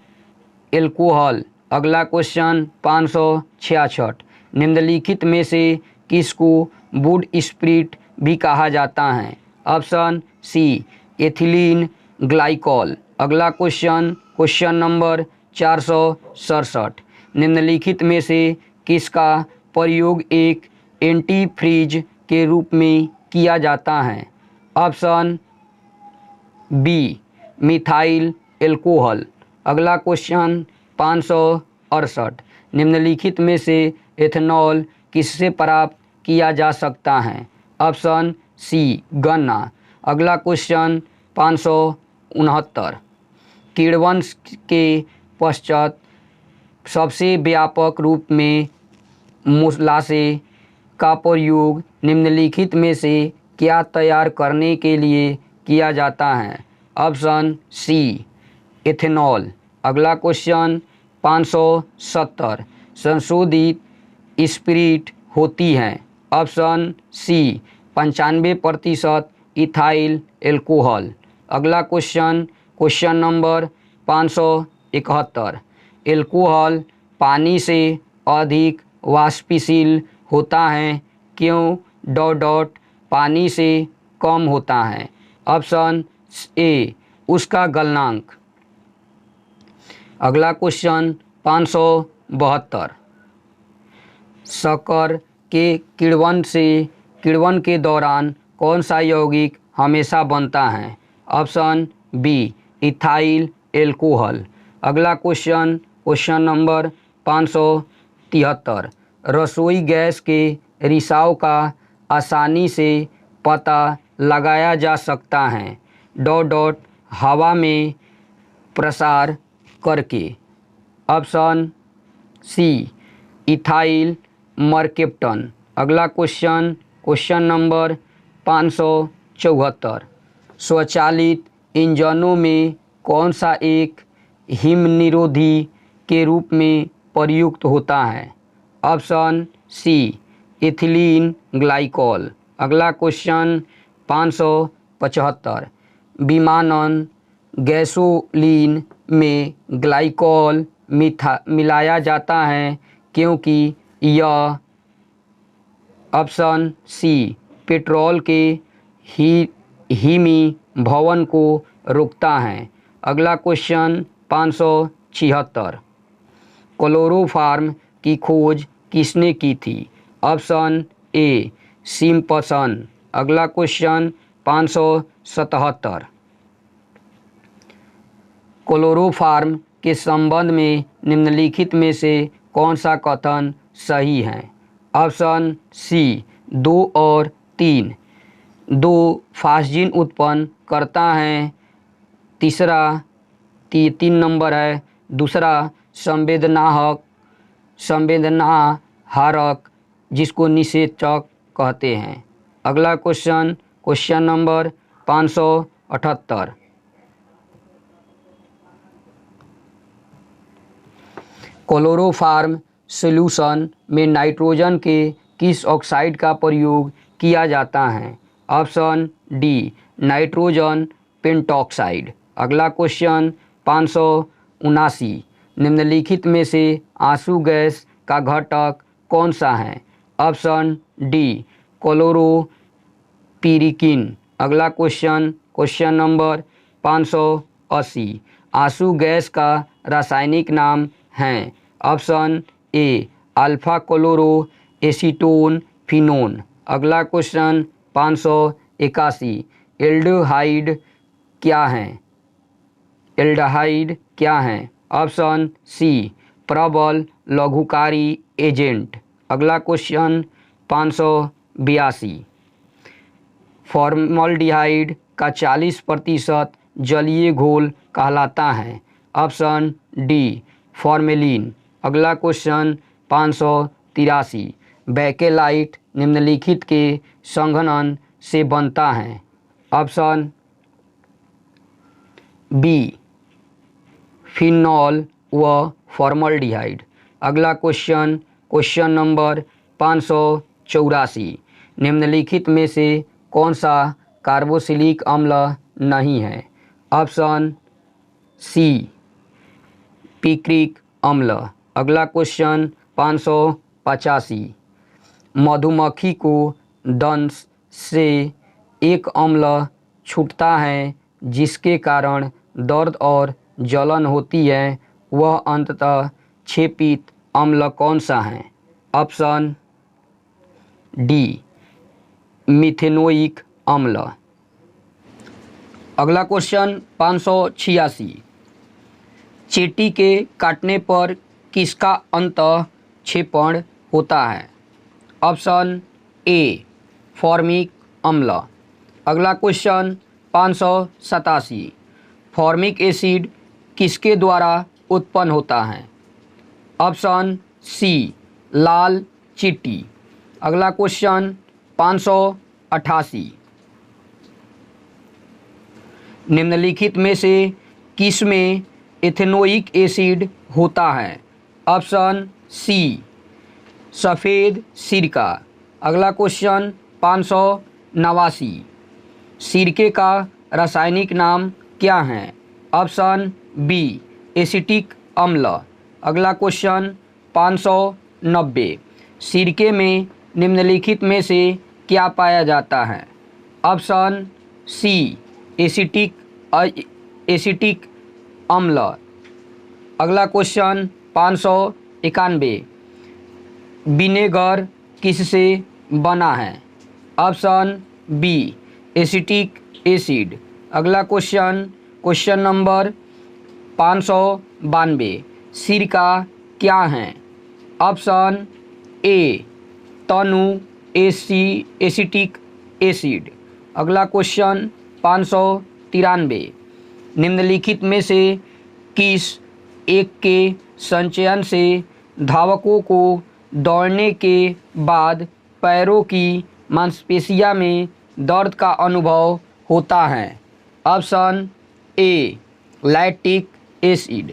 alcohol. अगला क्वेश्चन 566, निम्नलिखित में से किसको वुड स्प्रिट भी कहा जाता है? Option C ethylene glycol. अगला क्वेश्चन नंबर 467, निम्नलिखित में से किसका प्रयोग एक एंटी फ्रीज के रूप में किया जाता है? Option B methyl alcohol. अगला क्वेश्चन 568, निम्नलिखित में से एथेनॉल किससे प्राप्त किया जा सकता है? ऑप्शन सी गन्ना। अगला क्वेश्चन 569, किण्वन के पश्चात सबसे व्यापक रूप में मोलासे का प्रयोग निम्नलिखित में से क्या तैयार करने के लिए किया जाता है? Option C ethanol. अगला क्वेश्चन 570, संशोधित स्पिरिट होती है? Option C 95% ethyl alcohol. अगला क्वेश्चन नंबर 571, एल्कोहल पानी से अधिक वाष्पशील होता है, क्यों? डॉट डॉट पानी से कम होता है। ऑप्शन ए उसका गलनांक। अगला क्वेश्चन 572, शक्कर के किण्वन के दौरान कौन सा यौगिक हमेशा बनता है? Option B ethyl alcohol. अगला क्वेश्चन नंबर 573, रसोई गैस के रिसाव का आसानी से पता लगाया जा सकता है, डॉट डॉट हवा में प्रसार करके। Option C ethyl mercaptan. अगला क्वेश्चन नंबर 574, स्वचालित इंजनों में कौन सा एक हिम निरोधी के रूप में प्रयुक्त होता है? Option C ethylene glycol. अगला क्वेश्चन 575, विमानन गैसोलीन में ग्लाइकॉल मिलाया जाता है, क्योंकि यह ऑप्शन सी पेट्रोल के हिमीभवन को रोकता है। अगला क्वेश्चन 576, क्लोरोफॉर्म की खोज किसने की थी? ऑप्शन ए सिम्पसन। अगला क्वेश्चन 577, क्लोरोफॉर्म के संबंध में निम्नलिखित में से कौन सा कथन सही है? ऑप्शन सी 2 और 3, 2 फास्जिन उत्पन्न करता है, 3 नंबर है, दूसरा संवेदनाहारक जिसको निषेचक कहते हैं। अगला क्वेश्चन नंबर 578, क्लोरोफॉर्म सॉल्यूशन में नाइट्रोजन के किस ऑक्साइड का प्रयोग किया जाता है? Option D nitrogen pentoxide. अगला क्वेश्चन 579, निम्नलिखित में से आंसू गैस का घटक कौन सा है? Option D chloropicrin. अगला क्वेश्चन नंबर 580, आंसू गैस का रासायनिक नाम है? Option A alpha chloro acetone phenone. अगला क्वेश्चन 581, एल्डिहाइड क्या है? ऑप्शन सी प्रबल लघुकारी एजेंट। अगला क्वेश्चन 582, फॉर्मल्डिहाइड का 40% जलीय घोल कहलाता है? Option D formalin. अगला क्वेश्चन 583, बेकेलाइट निम्नलिखित के संघनन से बनता है? ऑप्शन बी फिनॉल व फॉर्मल्डिहाइड। अगला क्वेश्चन नंबर 584, निम्नलिखित में से कौन सा कार्बोक्सिलिक अम्ल नहीं है? ऑप्शन सी पिक्रिक अम्ल। अगला क्वेश्चन 585, मधुमक्खी को दंश से एक अम्ल छूटता है जिसके कारण दर्द और जलन होती है, वह अंततः क्षेपित अम्ल कौन सा है? ऑप्शन डी मिथेनोइक अम्ल। अगला क्वेश्चन 586, चींटी के काटने पर किसका अंतःक्षेपण होता है? ऑप्शन ए फॉर्मिक अम्ल। अगला क्वेश्चन 587, फॉर्मिक एसिड किसके द्वारा उत्पन्न होता है? ऑप्शन सी लाल चींटी। अगला क्वेश्चन 588, निम्नलिखित में से किस में एथेनोइक एसिड होता है? ऑप्शन सी सफ़ेद सिरका। अगला क्वेश्चन 589, सिरके का रासायनिक नाम क्या है? ऑप्शन बी एसिटिक अम्ल। अगला क्वेश्चन 590। सिरके में निम्नलिखित में से क्या पाया जाता है? ऑप्शन सी एसिटिक अम्ल। अगला क्वेश्चन 591। विनेगर किससे बना है? Option B acetic acid. अगला क्वेश्चन नंबर 592। सिरका क्या है? ऑप्शन ए तनु एसिटिक एसिड। अगला क्वेश्चन 593। निम्नलिखित में से किस एक के संचयन से धावकों को दौड़ने के बाद पैरों की मांसपेशियों में दर्द का अनुभव होता है? Option A lactic acid.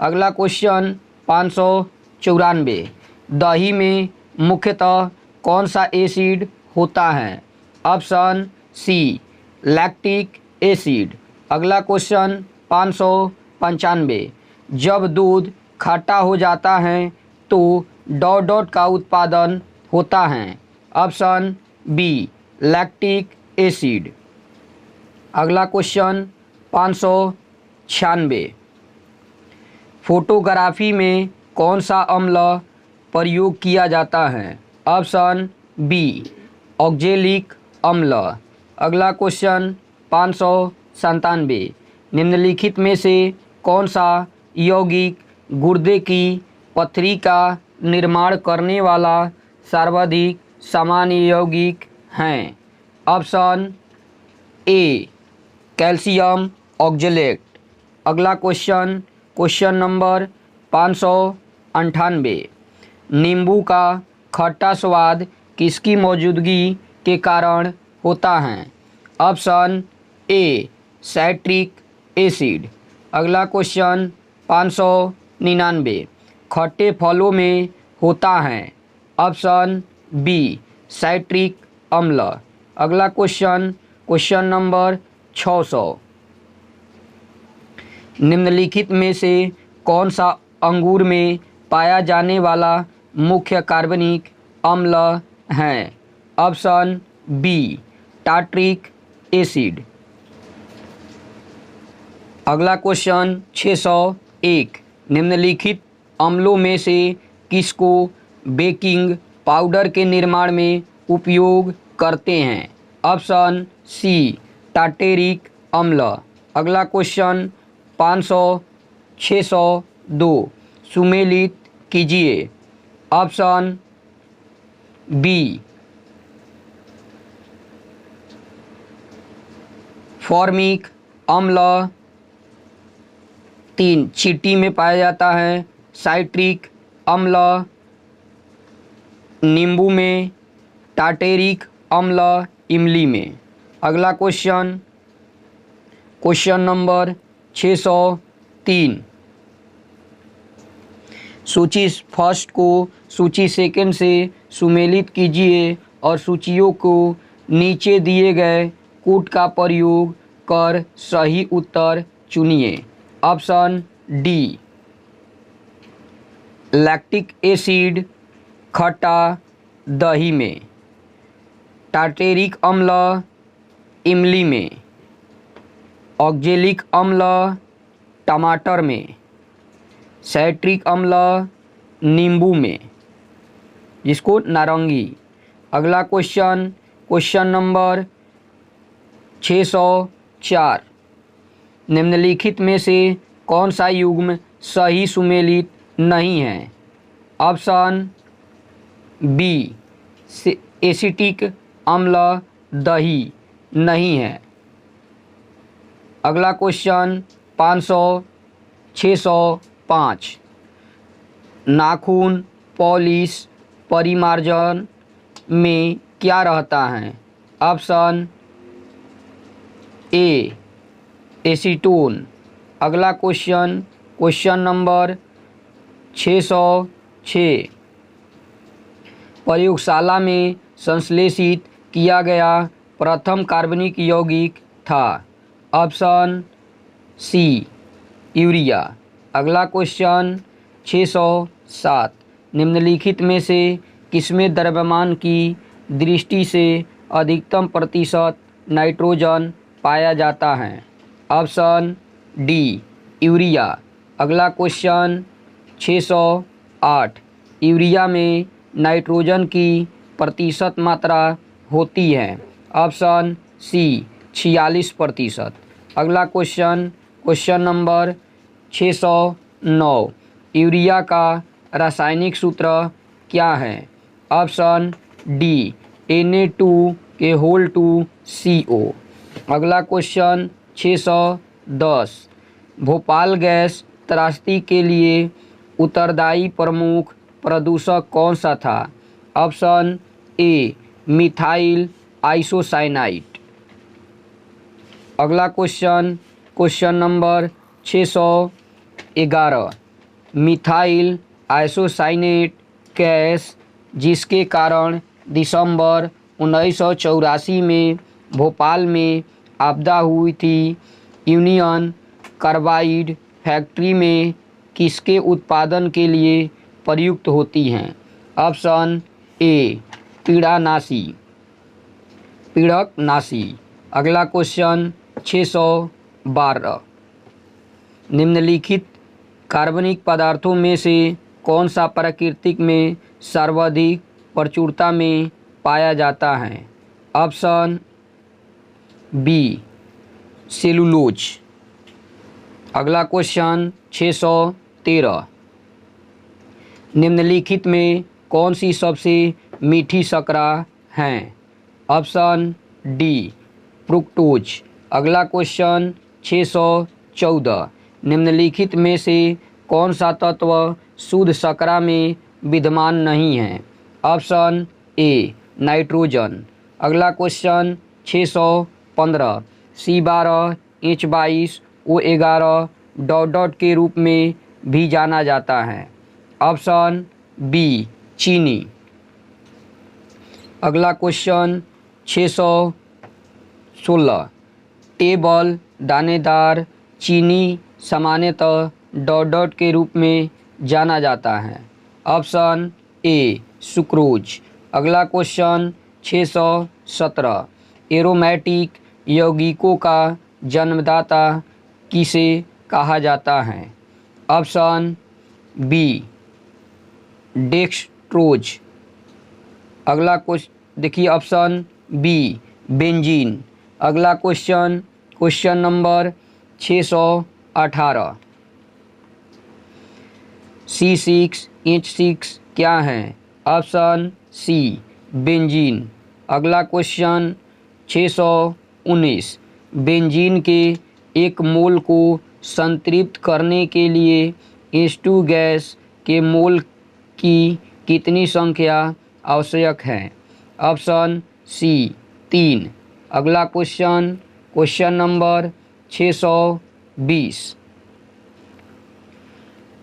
अगला क्वेश्चन 594। दही में मुख्यतः कौन सा एसिड होता है? Option C lactic acid. अगला क्वेश्चन 595। जब दूध खट्टा हो जाता है तो डॉट का उत्पादन होता है? Option B lactic acid. अगला क्वेश्चन 596। फोटोग्राफी में कौन सा अम्ल प्रयोग किया जाता है? ऑप्शन बी ऑक्जेलिक अम्ल। अगला क्वेश्चन 597। निम्नलिखित में से कौन सा यौगिक गुर्दे की पथरी का निर्माण करने वाला सर्वाधिक सामान्य यौगिक हैं? ऑप्शन ए कैल्शियम ऑक्जेलेट। अगला क्वेश्चन नंबर 598। नींबू का खट्टा स्वाद किसकी मौजूदगी के कारण होता है? ऑप्शन ए साइट्रिक एसिड। अगला क्वेश्चन 599। खट्टे फलों में होता है? ऑप्शन बी साइट्रिक अम्ल। अगला क्वेश्चन नंबर 600। निम्नलिखित में से कौन सा अंगूर में पाया जाने वाला मुख्य कार्बनिक अम्ल है? Option B tartaric acid. अगला क्वेश्चन 601। निम्नलिखित अम्लों में से किसको बेकिंग पाउडर के निर्माण में उपयोग करते हैं? ऑप्शन सी टार्टेरिक अम्ल। अगला क्वेश्चन 602। सुमेलित कीजिए। ऑप्शन बी फॉर्मिक अम्ल 3 चींटी में पाया जाता है, साइट्रिक अम्ल नींबू में, टार्टेरिक अम्ल इमली में। अगला क्वेश्चन नंबर 603। सूची फर्स्ट को सूची सेकंड से सुमेलित कीजिए और सूचियों को नीचे दिए गए कूट का प्रयोग कर सही उत्तर चुनिए। ऑप्शन डी लैक्टिक एसिड खट्टा दही में, टार्टेरिक अम्ल इमली में, ऑक्जेलिक अम्ल टमाटर में, साइट्रिक अम्ल नींबू में, जिसको नारंगी। अगला क्वेश्चन नंबर 604। निम्नलिखित में से कौन सा युग्म सही सुमेलित नहीं है? ऑप्शन बी एसिटिक अम्ल दही नहीं है। अगला क्वेश्चन 605। नाखून पॉलिश परिमार्जन में क्या रहता है? ऑप्शन ए एसीटोन। अगला क्वेश्चन नंबर 606। प्रयोगशाला में संश्लेषित किया गया प्रथम कार्बनिक यौगिक था? Option C urea. अगला क्वेश्चन 607। निम्नलिखित में से किसमें द्रव्यमान की दृष्टि से अधिकतम प्रतिशत नाइट्रोजन पाया जाता है? Option D urea. अगला क्वेश्चन 608। यूरिया में नाइट्रोजन की प्रतिशत मात्रा होती है? Option C 46%। अगला क्वेश्चन नंबर 609। यूरिया का रासायनिक सूत्र क्या है? Option D Na2CO। अगला क्वेश्चन 610। भोपाल गैस त्रासदी के लिए उत्तरदायी प्रमुख प्रदूषक कौन सा था? Option A methyl isocyanide. अगला question number 611। Methyl isocyanate gas जिसके कारण दिसंबर 1984 में भोपाल में आपदा हुई थी, यूनियन कार्बाइड फैक्ट्री में किसके उत्पादन के लिए प्रयुक्त होती हैं? ऑप्शन ए पीड़कनाशी। अगला क्वेश्चन 612। निम्नलिखित कार्बनिक पदार्थों में से कौन सा प्रकृति में सर्वाधिक प्रचुरता में पाया जाता है? Option B cellulose. अगला क्वेश्चन 613। निम्नलिखित में कौन सी सबसे मीठी शर्करा है? Option D fructose. अगला क्वेश्चन 614। निम्नलिखित में से कौन सा तत्व शुद्ध शर्करा में विद्यमान नहीं है? Option A nitrogen. अगला क्वेश्चन 615। C12H22O11 डॉट डॉट के रूप में भी जाना जाता है? ऑप्शन बी चीनी। अगला क्वेश्चन 616। टेबल दानेदार चीनी सामान्यतः डॉट डॉट के रूप में जाना जाता है? Option A sucrose. अगला क्वेश्चन 617। एरोमेटिक यौगिकों का जन्मदाता किसे कहा जाता है? Option B dextrose. अगला देखिए ऑप्शन बी बेंजीन। अगला क्वेश्चन नंबर 618। C6H6 क्या है? Option C benzene. अगला क्वेश्चन 619। बेंजीन के एक मोल को संतृप्त करने के लिए H2 गैस के मोल की कितनी संख्या आवश्यक है? Option C 3। अगला क्वेश्चन नंबर 620।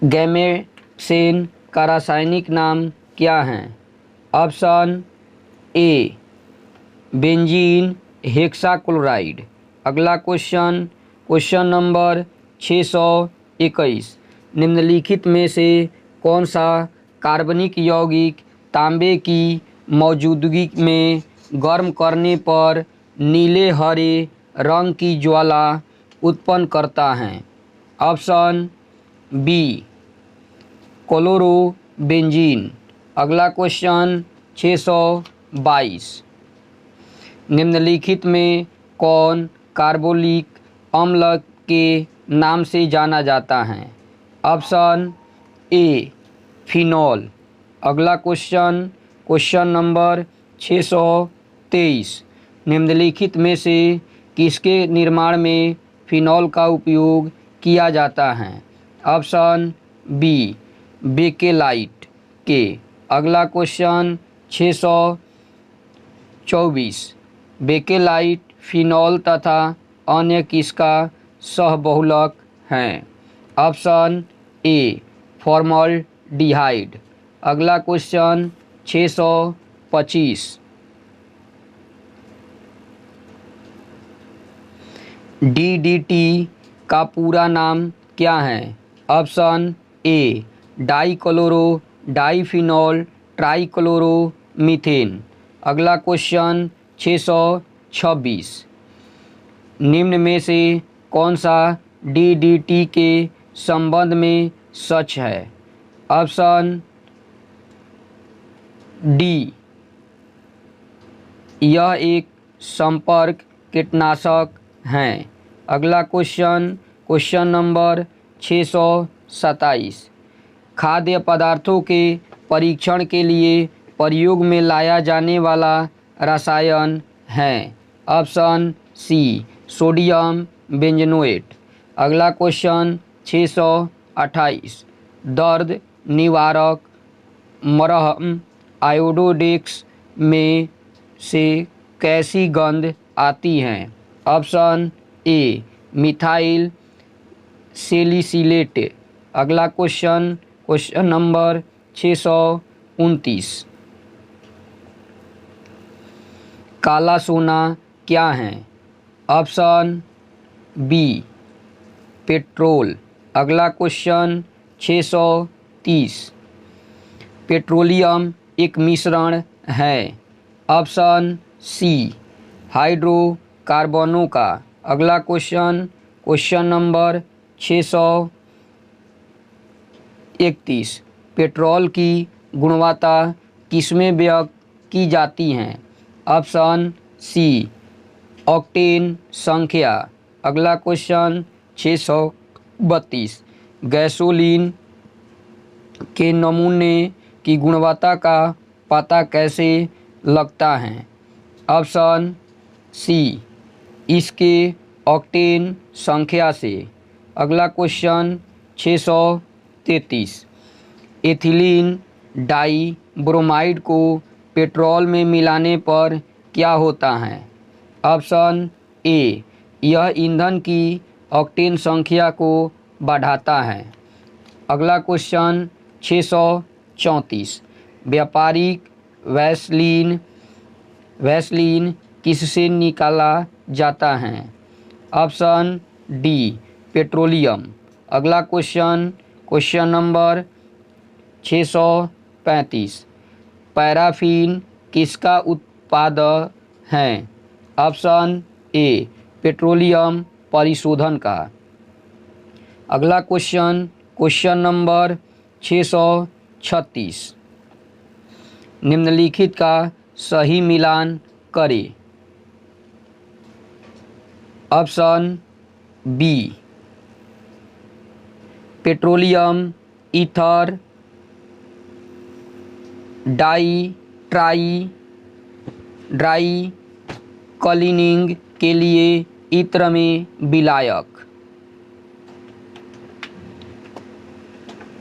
गैमेक्सेन का रासायनिक नाम क्या है? ऑप्शन ए बेंजीन हेक्साक्लोराइड। अगला क्वेश्चन नंबर 621। निम्नलिखित में से कौन सा कार्बनिक यौगिक तांबे की मौजूदगी में गर्म करने पर नीले हरे रंग की ज्वाला उत्पन्न करता है? Option B chlorobenzene. अगला क्वेश्चन 622। निम्नलिखित में कौन कार्बोलिक अम्ल के नाम से जाना जाता है? ऑप्शन ए फिनॉल। अगला क्वेश्चन नंबर 623। निम्नलिखित में से किसके निर्माण में फिनॉल का उपयोग किया जाता है? ऑप्शन बी बेकेलाइट के। अगला क्वेश्चन 624। बेकेलाइट फिनॉल तथा अन्य किसका सहबहुलक हैं? Option A formaldehyde. अगला क्वेश्चन 625। DDT का पूरा नाम क्या है? Option A dichloro diphenol trichloromethane. अगला क्वेश्चन 626, निम्न में से कौन सा डीडीटी के संबंध में सच है? ऑप्शन डी, यह एक संपर्क कीटनाशक हैं। अगला क्वेश्चन नंबर 627, खाद्य पदार्थों के परीक्षण के लिए प्रयोग में लाया जाने वाला रसायन है। Option C, sodium benzoate. अगला क्वेश्चन 628, दर्द निवारक मरहम आयोडोडेक्स में से कैसी गंध आती है? Option A, methyl salicylate. अगला क्वेश्चन नंबर 629, काला सोना क्या है? Option B, petrol. अगला क्वेश्चन 630, पेट्रोलियम एक मिश्रण है। ऑप्शन सी, हाइड्रोकार्बनों का। अगला क्वेश्चन नंबर 631, पेट्रोल की गुणवत्ता किसमें व्यक्त की जाती हैं? ऑप्शन सी, ऑक्टेन संख्या। अगला क्वेश्चन 632, गैसोलीन के नमूने की गुणवत्ता का पता कैसे लगता है? ऑप्शन सी, इसके ऑक्टेन संख्या से। अगला क्वेश्चन 633, एथिलीन डाइब्रोमाइड को पेट्रोल में मिलाने पर क्या होता है? ऑप्शन ए, यह ईंधन की ऑक्टेन संख्या को बढ़ाता है। अगला क्वेश्चन 634, व्यापारिक वैसलीन किससे निकाला जाता है? Option D, petroleum. अगला क्वेश्चन नंबर 635, पैराफिन किसका उत्पाद है? ऑप्शन ए, पेट्रोलियम परिशोधन का। अगला क्वेश्चन नंबर 636, निम्नलिखित का सही मिलान करें। Option B, petroleum ether dry cleaning के लिए इत्र में विलायक,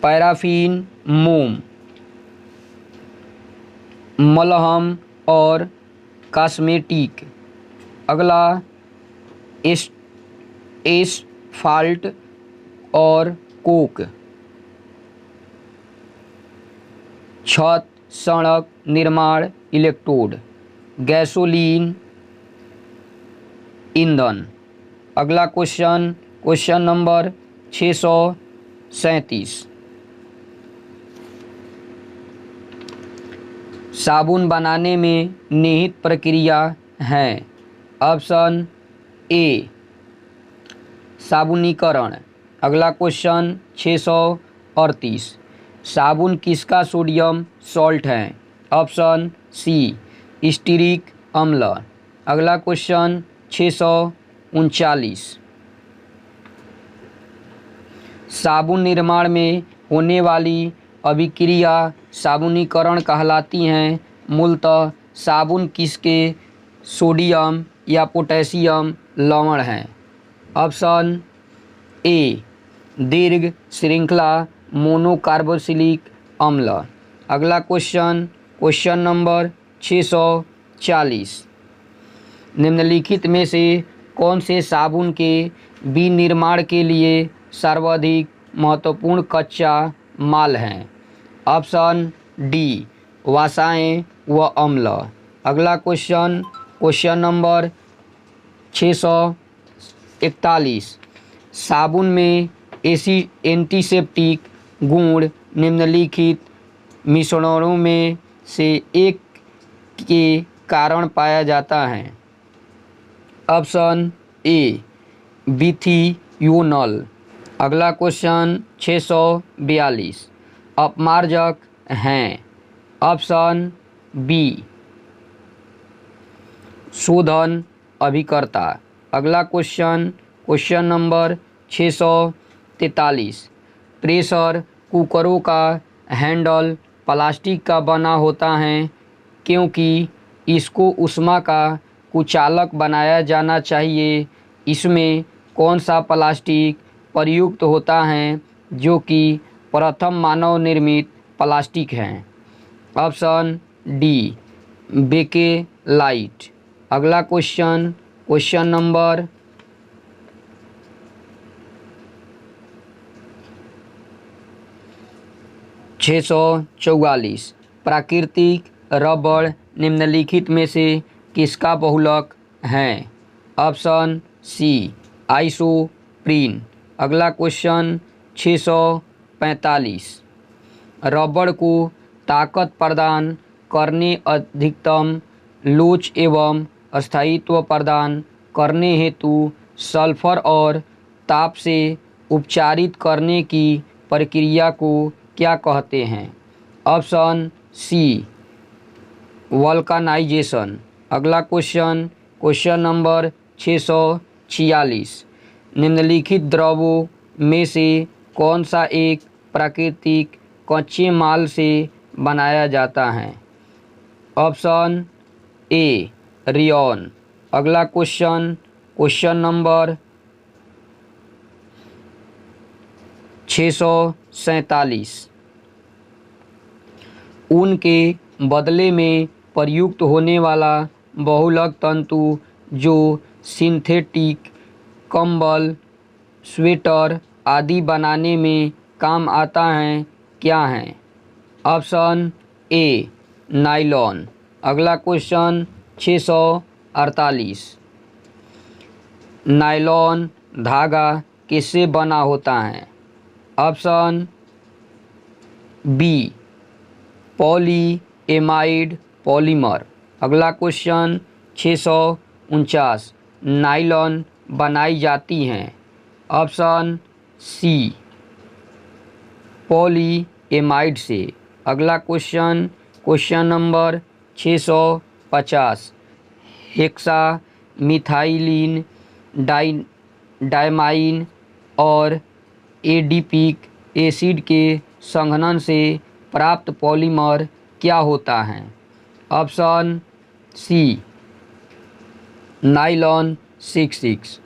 पैराफिन मोम, मलहम और कॉस्मेटिक। अगला एस्फाल्ट और कोक, छत सड़क निर्माण इलेक्ट्रोड, गैसोलीन ईंधन। अगला क्वेश्चन नंबर 637, साबुन बनाने में निहित प्रक्रिया है। ऑप्शन ए, साबुनीकरण। अगला क्वेश्चन 638, साबुन किसका सोडियम सॉल्ट है? ऑप्शन सी, स्टीरिक अम्ल। अगला क्वेश्चन 639, साबुन निर्माण में होने वाली अभिक्रिया साबुनीकरण कहलाती हैं। मूलतः साबुन किसके सोडियम या पोटेशियम लवण हैं? ऑप्शन ए, दीर्घ श्रृंखला मोनोकार्बोक्सिलिक अम्ल। अगला क्वेश्चन नंबर 640, निम्नलिखित में से कौन से साबुन के विनिर्माण के लिए सर्वाधिक महत्वपूर्ण कच्चा माल हैं? ऑप्शन डी, वसाएं व अम्ल। अगला क्वेश्चन नंबर 641, साबुन में एंटीसेप्टिक गुण निम्नलिखित मिश्रणों में से एक के कारण पाया जाता है? ऑप्शन ए विथियोनल। अगला क्वेश्चन 642 अपमार्जक हैं? ऑप्शन बी शोधन अभिकर्ता। अगला क्वेश्चन नंबर 643 प्रेशर कुकरों का हैंडल प्लास्टिक का बना होता है क्योंकि इसको ऊष्मा का कुचालक बनाया जाना चाहिए। इसमें कौन सा प्लास्टिक प्रयुक्त होता है जो कि प्रथम मानव निर्मित प्लास्टिक है? Option D bakelite. अगला क्वेश्चन नंबर 644 प्राकृतिक रबड़ निम्नलिखित में से किसका बहुलक है? Option C isoprene. अगला क्वेश्चन 645 रबड़ को ताकत प्रदान करने अधिकतम लोच एवं स्थायित्व प्रदान करने हेतु सल्फर और ताप से उपचारित करने की प्रक्रिया को क्या कहते हैं? Option C vulcanisation. अगला क्वेश्चन नंबर 646 निम्नलिखित द्रवों में से कौन सा एक प्राकृतिक कच्चे माल से बनाया जाता है? ऑप्शन ए रेयॉन। अगला क्वेश्चन नंबर 647 ऊन के बदले में प्रयुक्त होने वाला बहुलक तंतु जो सिंथेटिक कंबल स्वेटर आदि बनाने में काम आता है क्या है? Option A nylon. अगला क्वेश्चन 648 नायलॉन धागा किससे बना होता है? Option B polyamide polymer. अगला क्वेश्चन 649 नायलॉन बनाई जाती हैं? ऑप्शन सी पॉलीएमाइड से। अगला question number 650 hexamethylene diamine और एडिपिक एसिड के संघनन से प्राप्त पॉलीमर क्या होता है? Option C nylon 66।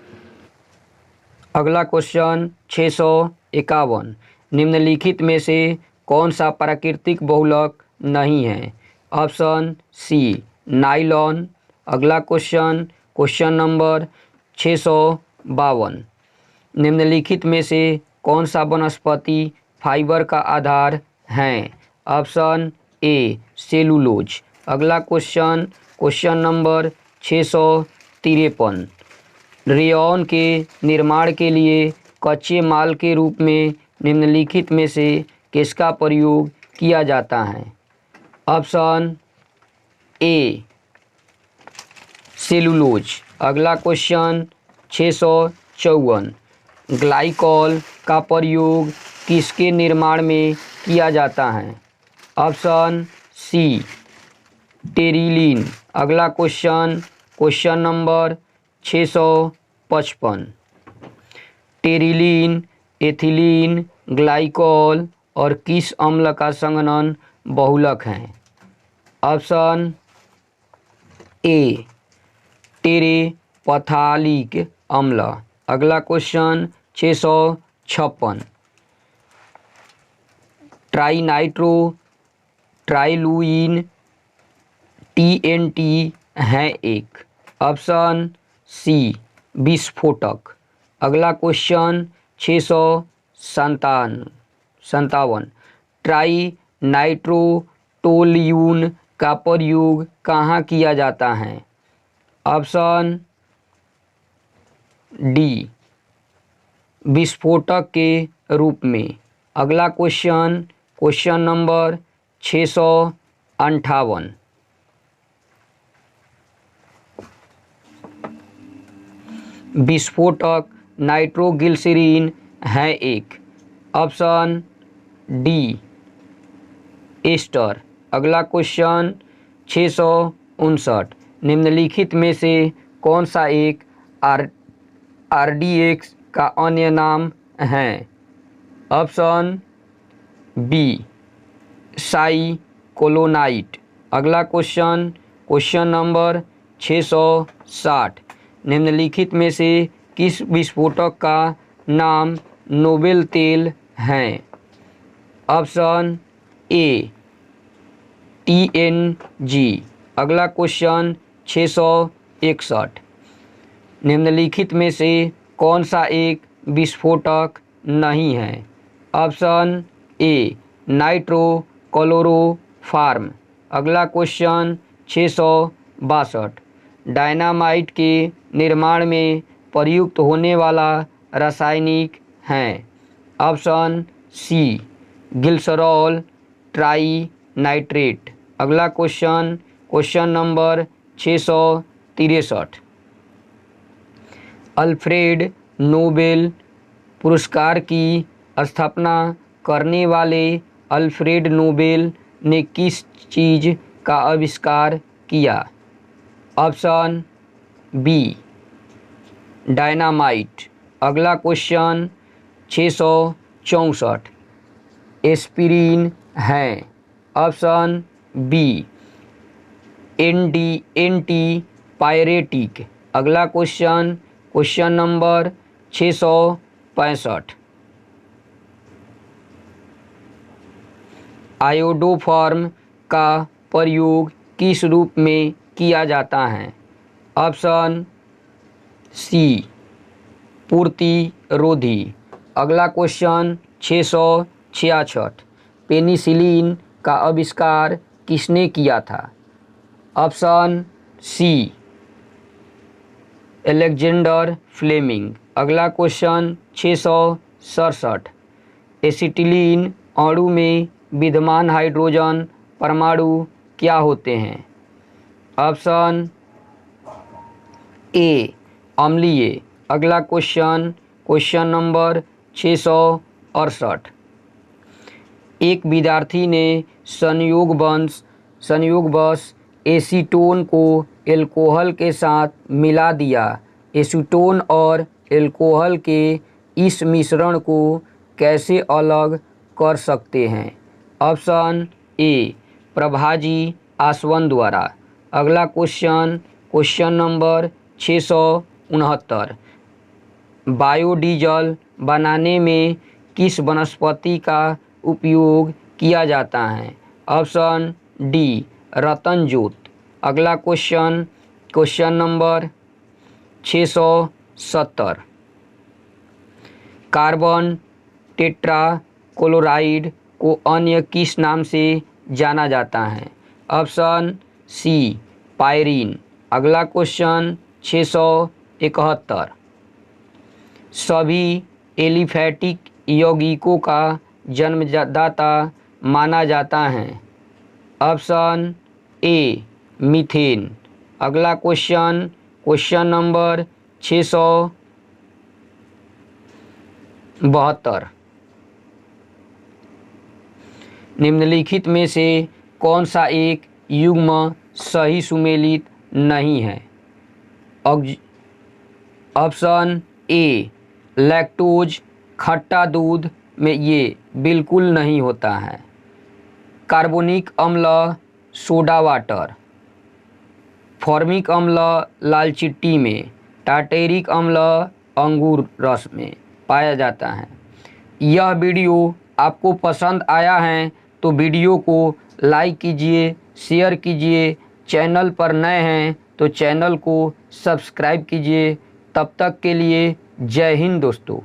अगला क्वेश्चन 651 निम्नलिखित में से कौन सा प्राकृतिक बहुलक नहीं है? Option C nylon. अगला क्वेश्चन नंबर 652 निम्नलिखित में से कौन सा वनस्पति फाइबर का आधार है? Option A cellulose. अगला क्वेश्चन नंबर 653 रेयॉन के निर्माण के लिए कच्चे माल के रूप में निम्नलिखित में से किसका प्रयोग किया जाता है? Option A cellulose. अगला क्वेश्चन 654 ग्लाइकॉल का प्रयोग किसके निर्माण में किया जाता है? Option C Terylene. अगला question number 655 Terylene ethylene glycol और किस अम्ल का संघनन बहुलक है? ऑप्शन ए टेरेपथालिक अम्ल। अगला क्वेश्चन 656 ट्राइनाइट्रो ट्राइलुइन TNT है एक? ऑप्शन सी विस्फोटक। अगला क्वेश्चन 657 ट्राई नाइट्रोटोल्यून का प्रयोग कहाँ किया जाता है? ऑप्शन डी विस्फोटक के रूप में। अगला क्वेश्चन, क्वेश्चन नंबर 658। विस्फोटक नाइट्रोग्लिसरीन है एक। Option D ester. अगला क्वेश्चन 659। निम्नलिखित में से कौन सा एक आरडीएक्स का अन्य नाम है? Option B cyclonite. अगला क्वेश्चन, क्वेश्चन नंबर 660। निम्नलिखित में से किस विस्फोटक का नाम नोबेल तेल है? ऑप्शन ए TNG। अगला क्वेश्चन 661। निम्नलिखित में से कौन सा एक विस्फोटक नहीं है? Option A nitrochloroform. अगला क्वेश्चन 662। डायनामाइट के निर्माण में प्रयुक्त होने वाला रासायनिक है? Option C glycerol trinitrate. अगला question, question number 663। Alfred Nobel पुरस्कार की स्थापना करने वाले अल्फ्रेड नोबेल ने किस चीज़ का आविष्कार किया? Option B dynamite. अगला क्वेश्चन 664। एस्पिरिन है? Option B antipyretic. अगला क्वेश्चन, क्वेश्चन नंबर 665। आयोडोफॉर्म का प्रयोग किस रूप में किया जाता है? ऑप्शन सी पूर्तिरोधी। अगला क्वेश्चन 666। पेनिसिलिन का आविष्कार किसने किया था? Option C Alexander Fleming. अगला क्वेश्चन 667। एसिटिलीन अणु में विद्यमान हाइड्रोजन परमाणु क्या होते हैं? ऑप्शन ए अम्लीय। अगला क्वेश्चन, क्वेश्चन नंबर 668। एक विद्यार्थी ने संयोगवश एसीटोन को एल्कोहल के साथ मिला दिया। एसीटोन और एल्कोहल के इस मिश्रण को कैसे अलग कर सकते हैं? ऑप्शन ए प्रभाजी आसवन द्वारा। अगला क्वेश्चन, क्वेश्चन नंबर 669। बायोडीजल बनाने में किस वनस्पति का उपयोग किया जाता है? ऑप्शन डी रतनजोत। अगला question, question number 670। Carbon tetrachloride को अन्य किस नाम से जाना जाता है? Option C pyrene. अगला क्वेश्चन 671। सभी एलिफैटिक यौगिकों का जन्मदाता माना जाता है? Option A methane. अगला क्वेश्चन, क्वेश्चन नंबर 672। निम्नलिखित में से कौन सा एक युग्म सही सुमेलित नहीं है? ऑप्शन ए लैक्टोज खट्टा दूध में ये बिल्कुल नहीं होता है। कार्बोनिक अम्ल सोडा वाटर, फॉर्मिक अम्ल लाल चिट्टी में, टार्टेरिक अम्ल अंगूर रस में पाया जाता है। यह वीडियो आपको पसंद आया है तो वीडियो को लाइक कीजिए, शेयर कीजिए। चैनल पर नए हैं तो चैनल को सब्सक्राइब कीजिए। तब तक के लिए जय हिंद दोस्तों।